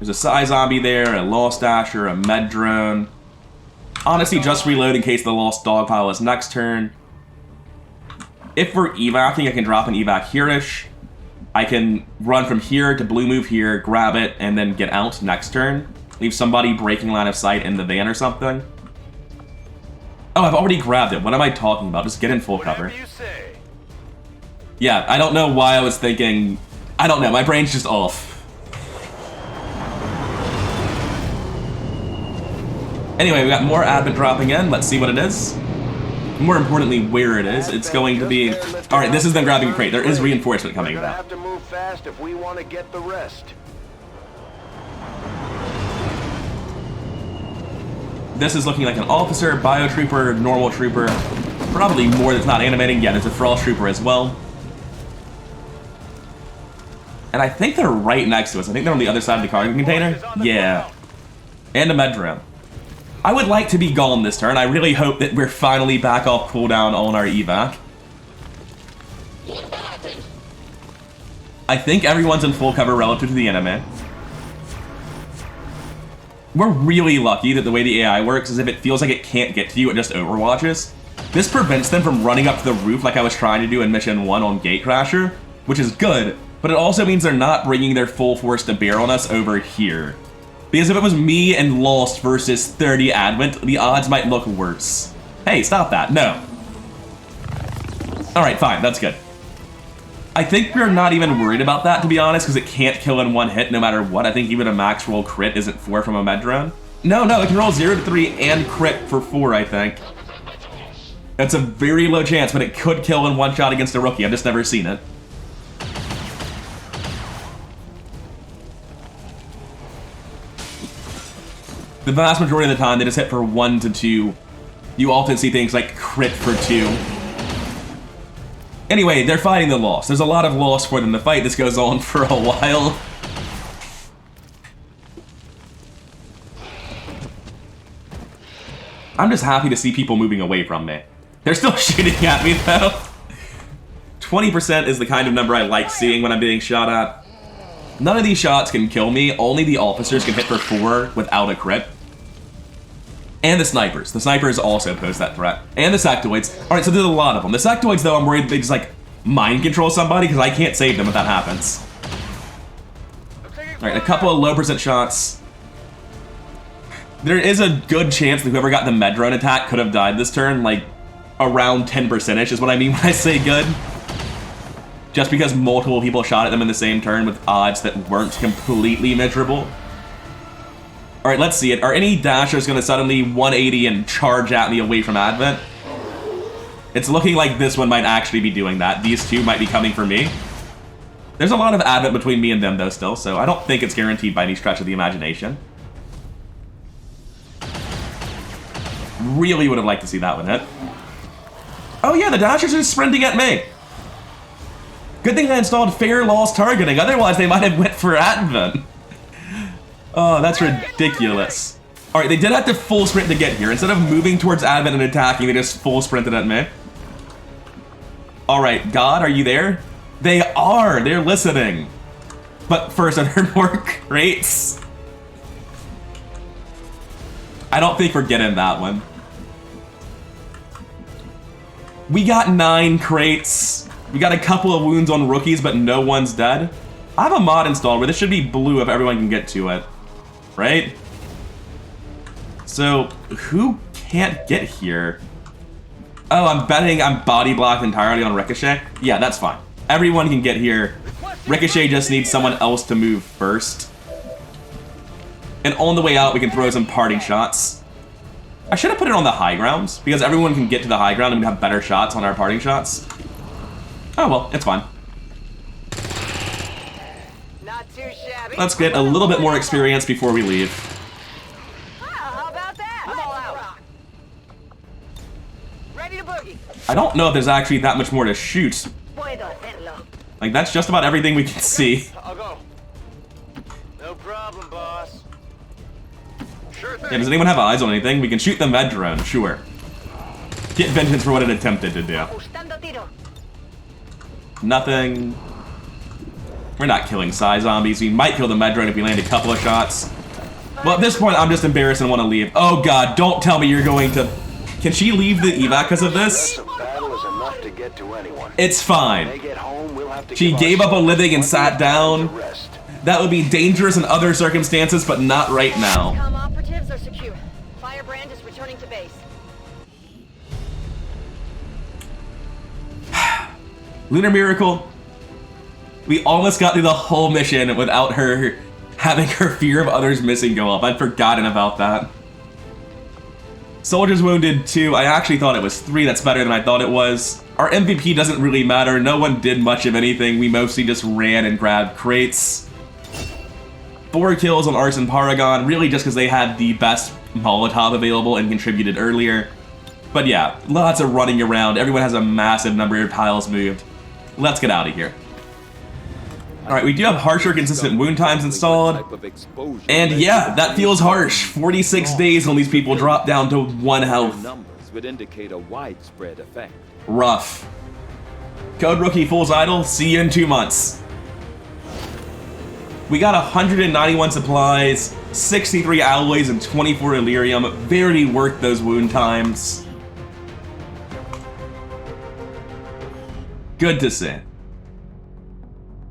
Speaker 1: There's a Psy Zombie there, a Lost Dasher, a Med Drone. Honestly, just reload in case the Lost Dogpile is next turn. If we're evacing, I can drop an evac here-ish. I can run from here to blue move here, grab it, and then get out next turn. Leave somebody breaking line of sight in the van or something. Oh, I've already grabbed it. What am I talking about? Just get in full cover. Yeah, I don't know why I was thinking... I don't know, my brain's just off. Anyway, we got more advent dropping in. Let's see what it is. More importantly, where it is. It's going to be... Alright, this is them grabbing a crate. There is reinforcement coming
Speaker 2: We're
Speaker 1: though.
Speaker 2: gonna have to move fast if we want to get the rest.
Speaker 1: This is looking like an officer, biotrooper, normal trooper. Probably more that's not animating. Yeah, there's a frost trooper as well. And I think they're right next to us. I think they're on the other side of the cargo container. Yeah. And a med drone. I would like to be gone this turn. I really hope that we're finally back off cooldown on our evac. I think everyone's in full cover relative to the enemy. We're really lucky that the way the AI works is if it feels like it can't get to you, it just overwatches. This prevents them from running up to the roof like I was trying to do in Mission 1 on Gatecrasher, which is good, but it also means they're not bringing their full force to bear on us over here. Because if it was me and Lost versus 30 Advent, the odds might look worse. Hey, stop that. No. Alright, fine. That's good. I think we're not even worried about that, to be honest, because it can't kill in one hit no matter what. I think even a max roll crit isn't 4 from a med drone. No, it can roll 0 to 3 and crit for 4, I think. That's a very low chance, but it could kill in one shot against a rookie. I've just never seen it. The vast majority of the time, they just hit for 1 to 2. You often see things like crit for 2. Anyway, they're fighting the loss. There's a lot of loss for them to fight. This goes on for a while. I'm just happy to see people moving away from me. They're still shooting at me, though. 20% is the kind of number I like seeing when I'm being shot at. None of these shots can kill me. Only the officers can hit for 4 without a crit. And the snipers. The snipers also pose that threat. And the sectoids. Alright, so there's a lot of them. The sectoids, though, I'm worried they just, like, mind control somebody, because I can't save them if that happens. Alright, a couple of low percent shots. There is a good chance that whoever got the med drone attack could have died this turn. Like, around 10%-ish is what I mean when I say good. Just because multiple people shot at them in the same turn with odds that weren't completely miserable. Alright, let's see it. Are any dashers going to suddenly 180 and charge at me away from Advent? It's looking like this one might actually be doing that. These two might be coming for me. There's a lot of Advent between me and them, though, still, so I don't think it's guaranteed by any stretch of the imagination. Really would have liked to see that one hit. Oh yeah, the dashers are sprinting at me! Good thing I installed fair loss targeting, otherwise they might have went for Advent. Oh, that's ridiculous. Alright, they did have to full sprint to get here. Instead of moving towards Advent and attacking, they just full sprinted at me. Alright, God, are you there? They are! They're listening! But first, are there more crates? I don't think we're getting that one. We got 9 crates. We got a couple of wounds on rookies, but no one's dead. I have a mod installed where this should be blue if everyone can get to it. Right? So, who can't get here? Oh, I'm betting I'm body blocked entirely on Ricochet? Yeah, that's fine. Everyone can get here. Ricochet just needs someone else to move first. And on the way out, we can throw some parting shots. I should have put it on the high ground, because everyone can get to the high ground and we have better shots on our parting shots. Oh well, it's fine.
Speaker 3: Not too shabby.
Speaker 1: Let's get a little bit more experience before we leave.
Speaker 3: How about that? I'm all out. Ready to boogie.
Speaker 1: I don't know if there's actually that much more to shoot.
Speaker 3: Puedo hacerlo.
Speaker 1: Like, that's just about everything we can see.
Speaker 2: I'll go. No problem, boss. Sure thing.
Speaker 1: Yeah, does anyone have eyes on anything? We can shoot the med drone, sure. Get vengeance for what it attempted to do.
Speaker 3: Ajustando tiro.
Speaker 1: Nothing. We're not killing Psy zombies. We might kill the med drone if we land a couple of shots. Well, at this point, I'm just embarrassed and want to leave. Oh god, don't tell me you're going to... Can she leave the evac because of this?
Speaker 2: Aggressive battle is enough to get to anyone.
Speaker 1: It's fine.
Speaker 2: When they get home, we'll have to
Speaker 1: She
Speaker 2: give
Speaker 1: gave up a
Speaker 2: ourselves
Speaker 1: living and
Speaker 2: 20
Speaker 1: sat
Speaker 2: hours
Speaker 1: down.
Speaker 2: to rest.
Speaker 1: That would be dangerous in other circumstances, but not right now.
Speaker 3: XCOM operatives are secure. Firebrand is returning to base.
Speaker 1: Lunar Miracle. We almost got through the whole mission without her having her fear of others missing go up. I'd forgotten about that. Soldiers wounded 2. I actually thought it was 3. That's better than I thought it was. Our MVP doesn't really matter. No one did much of anything. We mostly just ran and grabbed crates. 4 kills on Arson Paragon, really just because they had the best Molotov available and contributed earlier. But yeah, lots of running around. Everyone has a massive number of piles moved. Let's get out of here. Alright, we do have harsher consistent wound times installed. And yeah, that feels harsh. 46 days when these people drop down to 1 health.
Speaker 5: Numbers would indicate a widespread effect.
Speaker 1: Rough. Code Rookie Fool's Idol, see you in 2 months. We got 191 supplies, 63 alloys, and 24 Illyrium. Very worth those wound times. Good to see.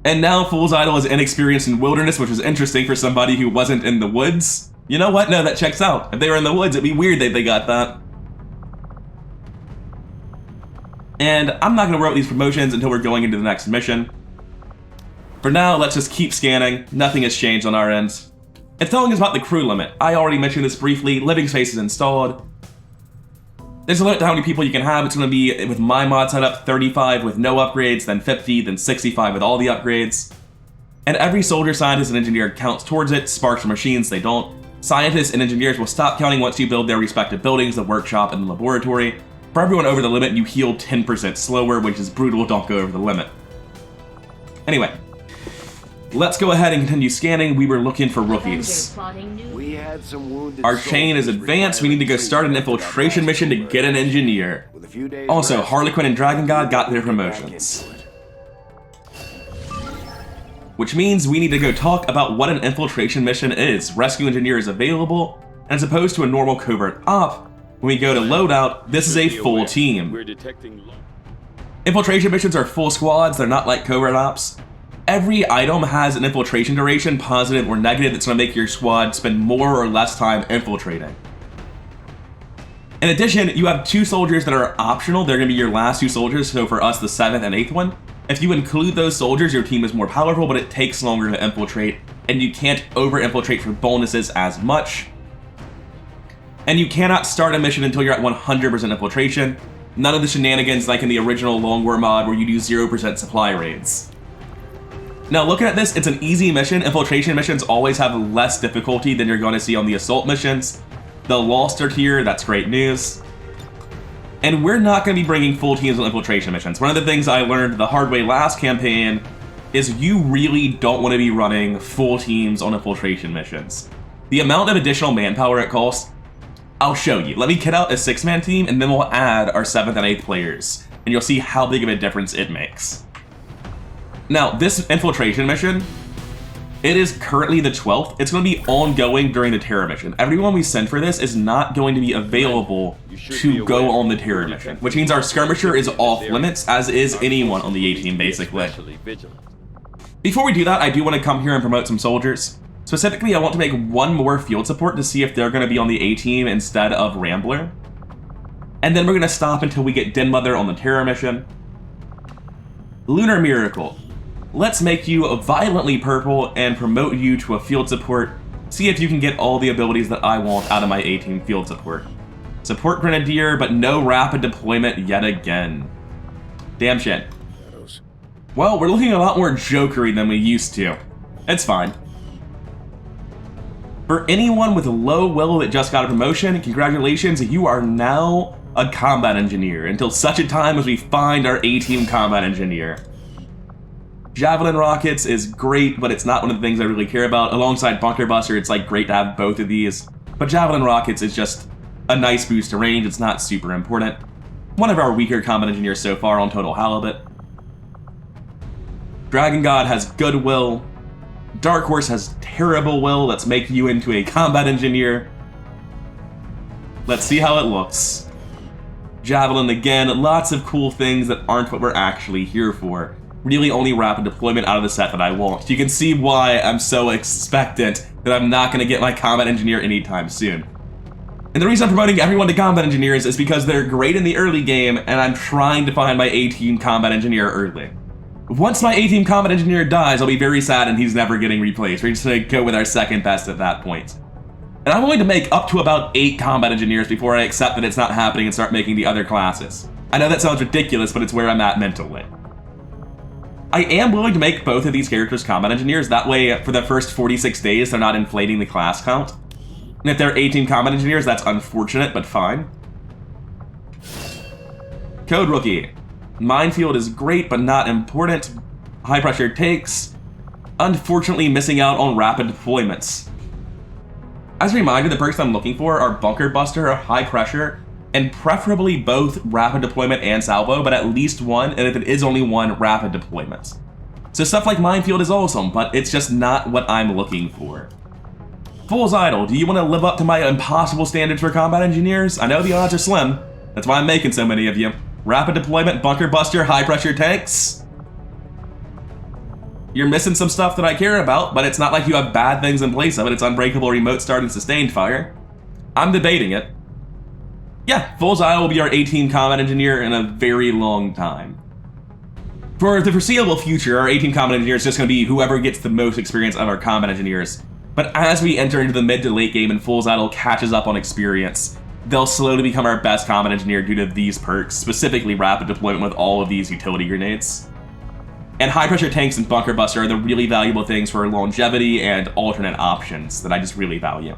Speaker 1: And now Fool's Idol is inexperienced in wilderness, which is interesting for somebody who wasn't in the woods. You know what? No, that checks out. If they were in the woods, it'd be weird that they got that. And I'm not going to worry about these promotions until we're going into the next mission. For now, let's just keep scanning. Nothing has changed on our end. It's telling us about the crew limit. I already mentioned this briefly. Living space is installed. There's a limit to how many people you can have. It's going to be, with my mod setup, 35 with no upgrades, then 50, then 65 with all the upgrades. And every soldier, scientist, and engineer counts towards it. Sparks or machines, they don't. Scientists and engineers will stop counting once you build their respective buildings, the workshop, and the laboratory. For everyone over the limit, you heal 10% slower, which is brutal. Don't go over the limit. Anyway, let's go ahead and continue scanning. We were looking for rookies.
Speaker 2: We had some wounded
Speaker 1: Our chain is
Speaker 2: soldiers
Speaker 1: advanced. We need to go start an infiltration mission to get an engineer.
Speaker 2: with a few days
Speaker 1: Also,
Speaker 2: rest,
Speaker 1: Harlequin and Dragon God got their
Speaker 2: we'll get back
Speaker 1: promotions.
Speaker 2: into it.
Speaker 1: Which means we need to go talk about what an infiltration mission is. Rescue engineer is available, and as opposed to a normal covert op, when we go to loadout, this is a full team.
Speaker 5: We're detecting
Speaker 1: Infiltration missions are full squads, they're not like covert ops. Every item has an infiltration duration, positive or negative, that's going to make your squad spend more or less time infiltrating. In addition, you have 2 soldiers that are optional. They're going to be your last 2 soldiers, so for us, the 7th and 8th one. If you include those soldiers, your team is more powerful, but it takes longer to infiltrate, and you can't over-infiltrate for bonuses as much. And you cannot start a mission until you're at 100% infiltration. None of the shenanigans like in the original Long War mod where you do 0% supply raids. Now looking at this, it's an easy mission. Infiltration missions always have less difficulty than you're going to see on the assault missions. The Lost are here, that's great news. And we're not going to be bringing full teams on infiltration missions. One of the things I learned the hard way last campaign is you really don't want to be running full teams on infiltration missions. The amount of additional manpower it costs, I'll show you. Let me kit out a 6-man team and then we'll add our 7th and 8th players. And you'll see how big of a difference it makes. Now, this infiltration mission, it is currently the 12th. It's going to be ongoing during the terror mission. Everyone we send for this is not going to be available to go on the terror mission, which means our skirmisher is off limits, as is anyone on the A team, basically. Before we do that, I do want to come here and promote some soldiers. Specifically, I want to make 1 more field support to see if they're going to be on the A team instead of Rambler. And then we're going to stop until we get Den Mother on the terror mission. Lunar Miracle. Let's make you violently purple and promote you to a field support. See if you can get all the abilities that I want out of my A-team field support. Support Grenadier, but no rapid deployment yet again. Damn shit. Well, we're looking a lot more jokery than we used to. It's fine. For anyone with low will that just got a promotion, congratulations, you are now a combat engineer until such a time as we find our A-team combat engineer. Javelin rockets is great, but it's not one of the things I really care about. Alongside Bunker Buster, it's like great to have both of these. But Javelin rockets is just a nice boost to range. It's not super important. One of our weaker combat engineers so far on total halibut. Dragon God has goodwill. Dark Horse has terrible will. Let's make you into a combat engineer. Let's see how it looks. Javelin again, lots of cool things that aren't what we're actually here for. Really only rapid deployment out of the set that I want. You can see why I'm so expectant that I'm not going to get my combat engineer anytime soon. And the reason I'm promoting everyone to combat engineers is because they're great in the early game, and I'm trying to find my A-team combat engineer early. Once my A-team combat engineer dies, I'll be very sad and he's never getting replaced. We're just going to go with our second best at that point. And I'm willing to make up to about 8 combat engineers before I accept that it's not happening and start making the other classes. I know that sounds ridiculous, but it's where I'm at mentally. I am willing to make both of these characters combat engineers. That way, for the first 46 days, they're not inflating the class count. And if they're A-team combat engineers, that's unfortunate, but fine. Code Rookie. Minefield is great, but not important. High pressure takes. Unfortunately, missing out on rapid deployments. As a reminder, the perks I'm looking for are Bunker Buster, High Pressure, and preferably both rapid deployment and salvo, but at least one, and if it is only one, rapid deployment. So stuff like Minefield is awesome, but it's just not what I'm looking for. Fool's Idol, do you want to live up to my impossible standards for combat engineers? I know the odds are slim. That's why I'm making so many of you. Rapid deployment, Bunker Buster, high pressure tanks. You're missing some stuff that I care about, but it's not like you have bad things in place of it. It's unbreakable, remote start, and sustained fire. I'm debating it. Yeah, Fool's Idol will be our A-team combat engineer in a very long time. For the foreseeable future, our A-team combat engineer is just going to be whoever gets the most experience of our combat engineers. But as we enter into the mid to late game and Fool's Idol catches up on experience, they'll slowly become our best combat engineer due to these perks, specifically rapid deployment with all of these utility grenades. And high pressure tanks and Bunker Buster are the really valuable things for longevity and alternate options that I just really value.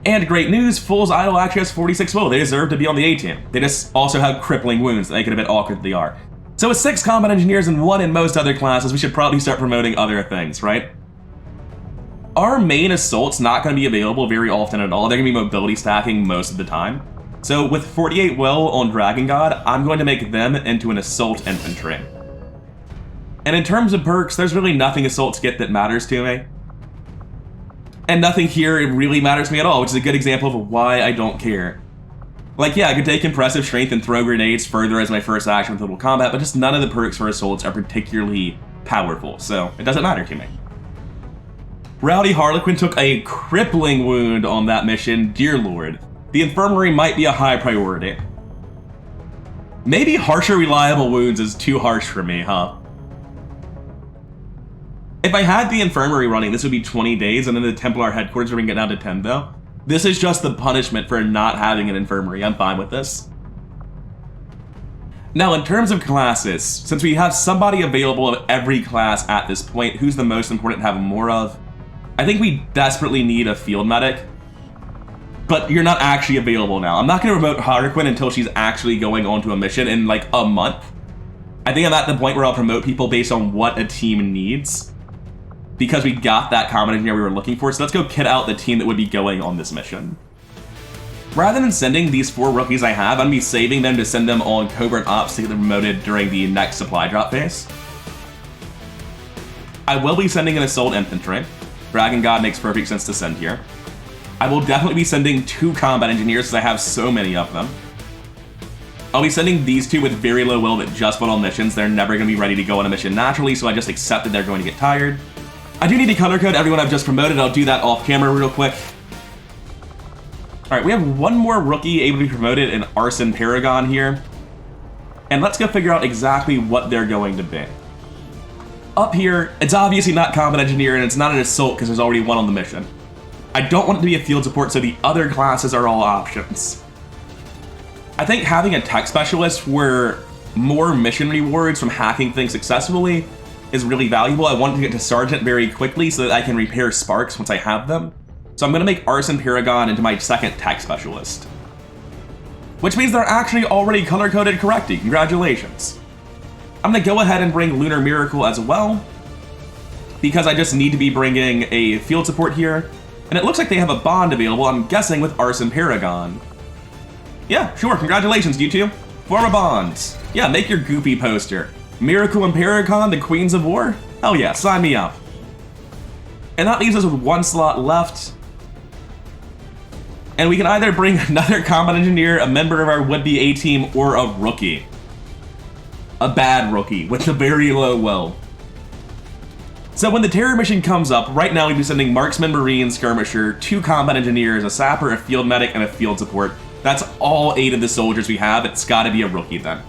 Speaker 1: And great news, Fool's Idol actually has 46 will. They deserve to be on the A-team. They just also have crippling wounds that make it a bit awkward that they are. So with 6 combat engineers and 1 in most other classes, we should probably start promoting other things, right? Our main assault's not going to be available very often at all. They're going to be mobility stacking most of the time. So with 48 will on Dragon God, I'm going to make them into an assault infantry. And in terms of perks, there's really nothing assaults get that matters to me. And nothing here really matters to me at all, which is a good example of why I don't care. Like, yeah, I could take Impressive Strength and throw grenades further as my first action with Total Combat, but just none of the perks for assaults are particularly powerful, so it doesn't matter to me. Rowdy Harlequin took a crippling wound on that mission, dear lord. The infirmary might be a high priority. Maybe harsher reliable wounds is too harsh for me, huh? If I had the infirmary running, this would be 20 days, and then the Templar headquarters would bring it down to 10, though. This is just the punishment for not having an infirmary. I'm fine with this. Now, in terms of classes, since we have somebody available of every class at this point, who's the most important to have more of? I think we desperately need a field medic, but you're not actually available now. I'm not going to promote Harlequin until she's actually going onto a mission in like a month. I think I'm at the point where I'll promote people based on what a team needs, because we got that combat engineer we were looking for, so let's go kit out the team that would be going on this mission. Rather than sending these 4 rookies I have, I'm going to be saving them to send them on Covert Ops to get them promoted during the next supply drop phase. I will be sending an Assault Infantry. Dragon God makes perfect sense to send here. I will definitely be sending 2 combat engineers because I have so many of them. I'll be sending these 2 with very low will that just went on missions. They're never going to be ready to go on a mission naturally, so I just accept that they're going to get tired. I do need to color code everyone I've just promoted. I'll do that off camera real quick. Alright, we have 1 more rookie able to be promoted in Arson Paragon here. And let's go figure out exactly what they're going to be. Up here, it's obviously not combat engineer and it's not an assault because there's already 1 on the mission. I don't want it to be a field support, so the other classes are all options. I think having a tech specialist where more mission rewards from hacking things successfully is really valuable. I want to get to Sergeant very quickly so that I can repair sparks once I have them. So I'm going to make Arson Paragon into my second tech specialist. Which means they're actually already color-coded correctly. Congratulations. I'm going to go ahead and bring Lunar Miracle as well, because I just need to be bringing a field support here. And it looks like they have a bond available, I'm guessing with Arson Paragon. Yeah, sure, congratulations, you two. Form a bond. Yeah, make your goofy poster. Miracle and Paragon, the Queens of War? Hell yeah, sign me up. And that leaves us with one slot left. And we can either bring another combat engineer, a member of our would-be A-team, or a rookie. A bad rookie with a very low will. So when the terror mission comes up, right now we'd be sending Marksman, Marine, Skirmisher, 2 combat engineers, a sapper, a field medic, and a field support. That's all 8 of the soldiers we have. It's gotta be a rookie then.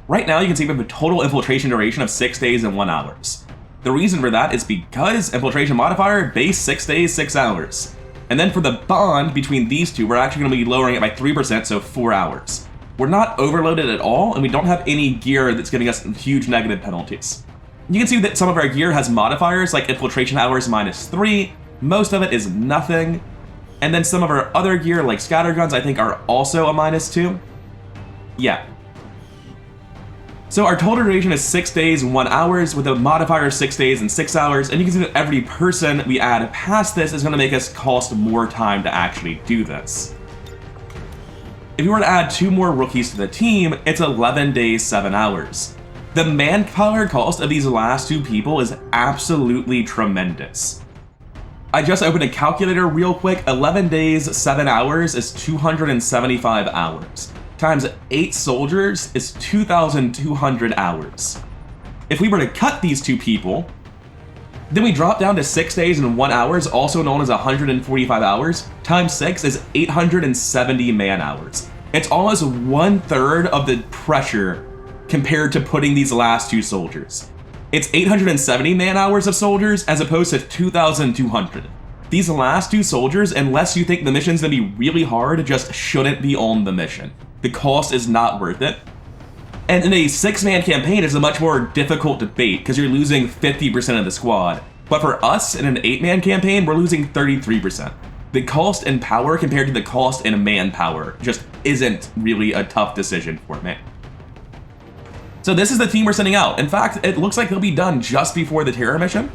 Speaker 1: Right now you can see we have a total infiltration duration of 6 days and 1 hour. The reason for that is because infiltration modifier, base 6 days, 6 hours. And then for the bond between these two, we're actually gonna be lowering it by 3%, so 4 hours. We're not overloaded at all, and we don't have any gear that's giving us huge negative penalties. You can see that some of our gear has modifiers like infiltration hours -3, most of it is nothing, and then some of our other gear like scatterguns I think are also a -2. Yeah. So our total duration is 6 days and 1 hour with a modifier of 6 days and 6 hours, and you can see that every person we add past this is going to make us cost more time to actually do this. If you were to add 2 more rookies to the team, it's 11 days, 7 hours. The manpower cost of these last 2 people is absolutely tremendous. I just opened a calculator real quick. 11 days, 7 hours is 275 hours. Times 8 soldiers is 2,200 hours. If we were to cut these 2 people, then we drop down to 6 days and 1 hour, also known as 145 hours, times 6 is 870 man hours. It's almost 1/3 of the pressure compared to putting these last 2 soldiers. It's 870 man hours of soldiers as opposed to 2,200. These last 2 soldiers, unless you think the mission's gonna be really hard, just shouldn't be on the mission. The cost is not worth it. And in a 6-man campaign, it's a much more difficult debate because you're losing 50% of the squad. But for us, in an 8-man campaign, we're losing 33%. The cost in power compared to the cost in manpower just isn't really a tough decision for me. So this is the team we're sending out. In fact, it looks like they'll be done just before the terror mission.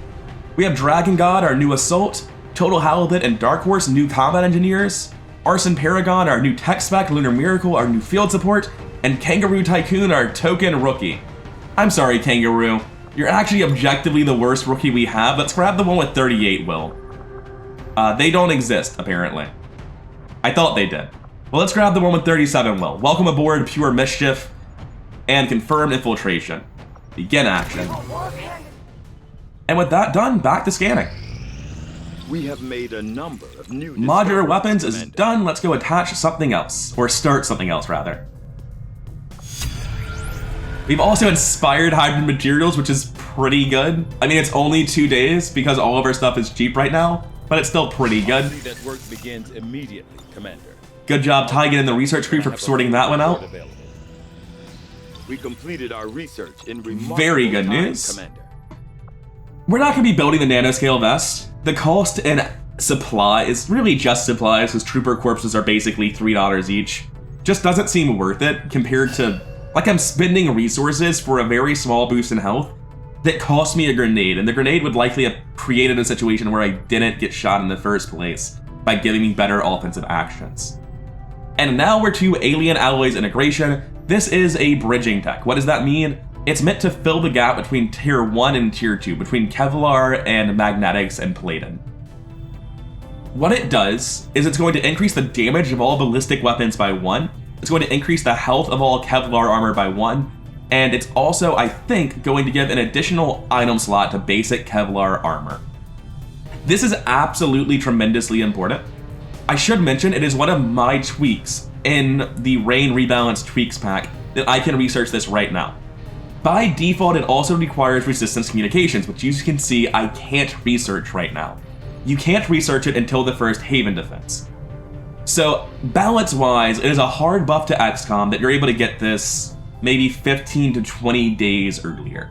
Speaker 1: We have Dragon God, our new assault, Total Halibut and Dark Horse, new combat engineers, Arson Paragon, our new tech spec, Lunar Miracle, our new field support, and Kangaroo Tycoon, our token rookie. I'm sorry, Kangaroo. You're actually objectively the worst rookie we have. Let's grab the one with 38 will. They don't exist, apparently. I thought they did. Well, let's grab the one with 37 will. Welcome aboard, Pure Mischief, and confirmed infiltration. Begin action. And with that done, back to scanning.
Speaker 5: We have made a number of new
Speaker 1: Modular weapons is
Speaker 5: Commander.
Speaker 1: done. Let's go attach something else, or start something else rather. We've also inspired hybrid materials, which is pretty good. I mean, it's only 2 days because all of our stuff is cheap right now, but it's still pretty good.
Speaker 5: That work begins immediately, Commander.
Speaker 1: Good job, Tygan and the research crew for sorting that one out.
Speaker 5: We completed our research in remarkable
Speaker 1: Very good
Speaker 5: time,
Speaker 1: news.
Speaker 5: Commander.
Speaker 1: We're not going to be building the nanoscale vest. The cost in supply is really just supplies because trooper corpses are basically $3 each. Just doesn't seem worth it compared to, like, I'm spending resources for a very small boost in health that cost me a grenade, and the grenade would likely have created a situation where I didn't get shot in the first place by giving me better offensive actions. And now we're to Alien Alloys Integration. This is a bridging tech. What does that mean? It's meant to fill the gap between Tier 1 and Tier 2, between Kevlar and magnetics and plated. What it does is it's going to increase the damage of all ballistic weapons by 1, it's going to increase the health of all Kevlar armor by 1, and it's also, I think, going to give an additional item slot to basic Kevlar armor. This is absolutely tremendously important. I should mention it is one of my tweaks in the Rain Rebalance tweaks pack that I can research this right now. By default, it also requires resistance communications, which you can see I can't research right now. You can't research it until the first Haven defense. So, balance-wise, it is a hard buff to XCOM that you're able to get this maybe 15 to 20 days earlier.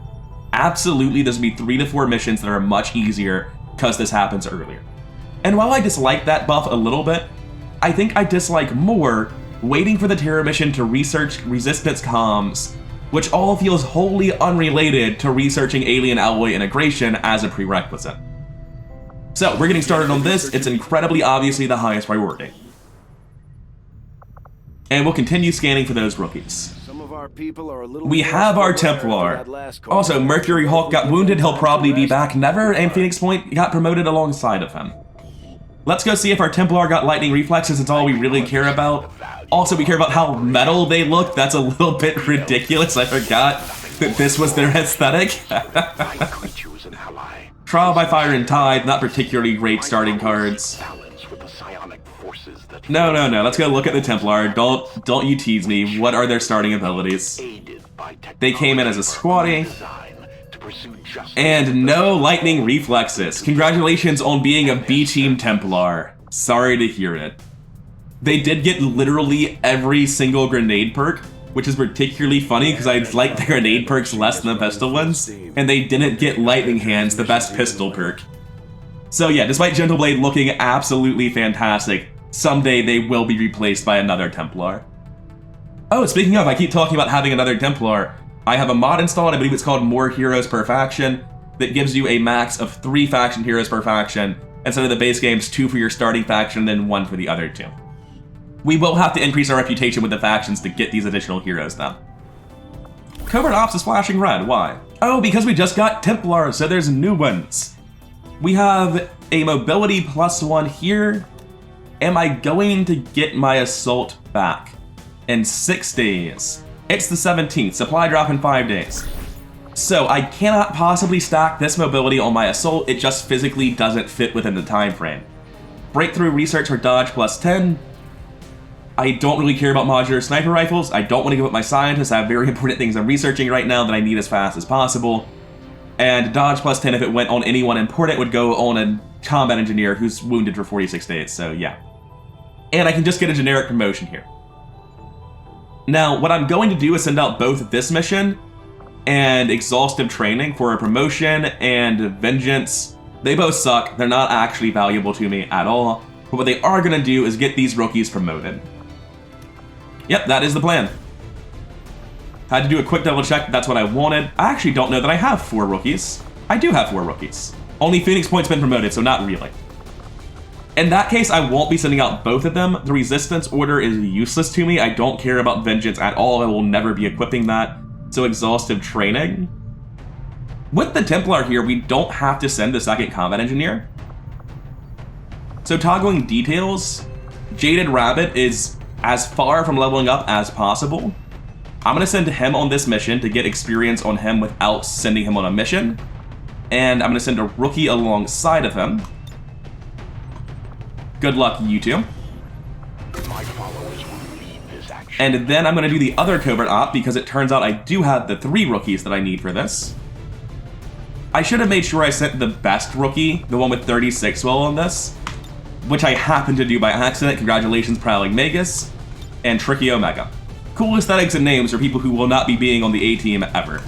Speaker 1: Absolutely, there's going to be 3 to 4 missions that are much easier because this happens earlier. And while I dislike that buff a little bit, I think I dislike more waiting for the terror mission to research resistance comms, which all feels wholly unrelated to researching alien alloy integration as a prerequisite. So, we're getting started on this. It's incredibly obviously the highest priority. And we'll continue scanning for those rookies.
Speaker 2: Some of our people are a little
Speaker 1: We have our Templar. Also, Mercury Hulk got wounded, he'll probably be back never, and Phoenix Point got promoted alongside of him. Let's go see if our Templar got lightning reflexes, it's all we really care about. Also, we care about how metal they look, that's a little bit ridiculous, I forgot that this was their aesthetic. Trial by Fire and Tide, not particularly great starting cards. No, let's go look at the Templar. Don't you tease me. What are their starting abilities? They came in as a squatty. And no lightning reflexes. Congratulations on being a B-Team Templar. Sorry to hear it. They did get literally every single grenade perk, which is particularly funny because I like the grenade perks less than the pistol ones, and they didn't get lightning hands, the best pistol perk. So yeah, despite Gentle Blade looking absolutely fantastic, someday they will be replaced by another Templar. Oh, speaking of, I keep talking about having another Templar. I have a mod installed, I believe it's called More Heroes Per Faction, that gives you a max of 3 faction heroes per faction, instead of the base game's 2 for your starting faction, then 1 for the other 2. We will have to increase our reputation with the factions to get these additional heroes now. Covert Ops is flashing red, why? Oh, because we just got Templars, so there's new ones. We have a mobility +1 here. Am I going to get my assault back in 6 days? It's the 17th, supply drop in 5 days. So I cannot possibly stack this mobility on my assault, it just physically doesn't fit within the time frame. Breakthrough research for dodge +10. I don't really care about modular sniper rifles, I don't want to give up my scientists, I have very important things I'm researching right now that I need as fast as possible. And dodge +10, if it went on anyone important, would go on a combat engineer who's wounded for 46 days, so yeah. And I can just get a generic promotion here. Now, what I'm going to do is send out both this mission and exhaustive training for a promotion and vengeance. They both suck, they're not actually valuable to me at all, but what they are going to do is get these rookies promoted. Yep, that is the plan. Had to do a quick double check, that's what I wanted. I actually don't know that I have 4 rookies. I do have 4 rookies. Only Phoenix Point's been promoted, so not really. In that case, I won't be sending out both of them. The Resistance Order is useless to me. I don't care about Vengeance at all. I will never be equipping that. So Exhaustive Training. With the Templar here, we don't have to send the second Combat Engineer. So toggling details, Jaded Rabbit is as far from leveling up as possible. I'm going to send him on this mission to get experience on him without sending him on a mission. And I'm going to send a rookie alongside of him. Good luck, you two. And then I'm going to do the other Covert Op because it turns out I do have the 3 rookies that I need for this. I should have made sure I sent the best rookie, the one with 36 will on this, which I happened to do by accident. Congratulations, Prowling Magus and Tricky Omega. Cool aesthetics and names for people who will not be being on the A-team ever.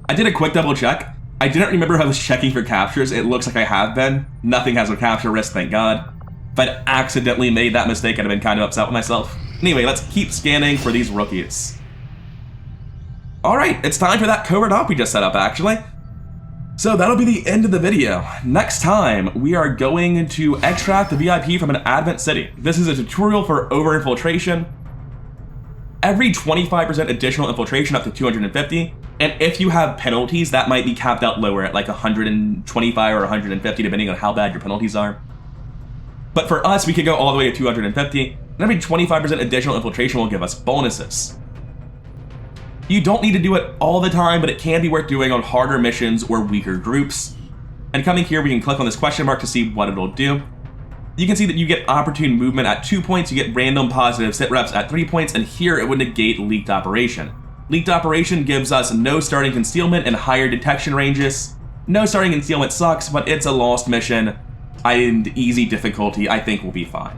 Speaker 1: I did a quick double check. I didn't remember if I was checking for captures. It looks like I have been. Nothing has a capture risk, thank God. If I'd accidentally made that mistake, I'd have been kind of upset with myself. Anyway, let's keep scanning for these rookies. Alright, it's time for that Covert Op we just set up, actually. So that'll be the end of the video. Next time, we are going to extract the VIP from an Advent City. This is a tutorial for over-infiltration. Every 25% additional infiltration up to 250, and if you have penalties, that might be capped out lower at like 125 or 150, depending on how bad your penalties are. But for us, we could go all the way to 250, and every 25% additional infiltration will give us bonuses. You don't need to do it all the time, but it can be worth doing on harder missions or weaker groups. And coming here, we can click on this question mark to see what it'll do. You can see that you get opportune movement at 2 points, you get random positive sit reps at 3 points, and here it would negate leaked operation. Leaked operation gives us no starting concealment and higher detection ranges. No starting concealment sucks, but it's a lost mission, and easy difficulty I think will be fine.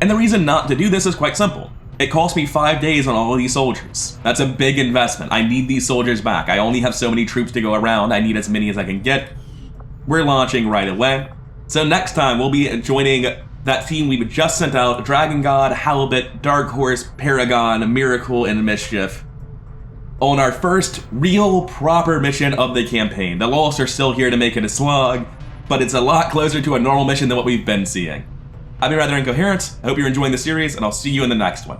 Speaker 1: And the reason not to do this is quite simple. It cost me 5 days on all of these soldiers. That's a big investment. I need these soldiers back. I only have so many troops to go around. I need as many as I can get. We're launching right away. So next time we'll be joining that team we've just sent out: Dragon God, Halibut, Dark Horse, Paragon, Miracle, and Mischief, on our first real proper mission of the campaign. The Lost are still here to make it a slog, but it's a lot closer to a normal mission than what we've been seeing. I've been rather incoherent. I hope you're enjoying the series, and I'll see you in the next one.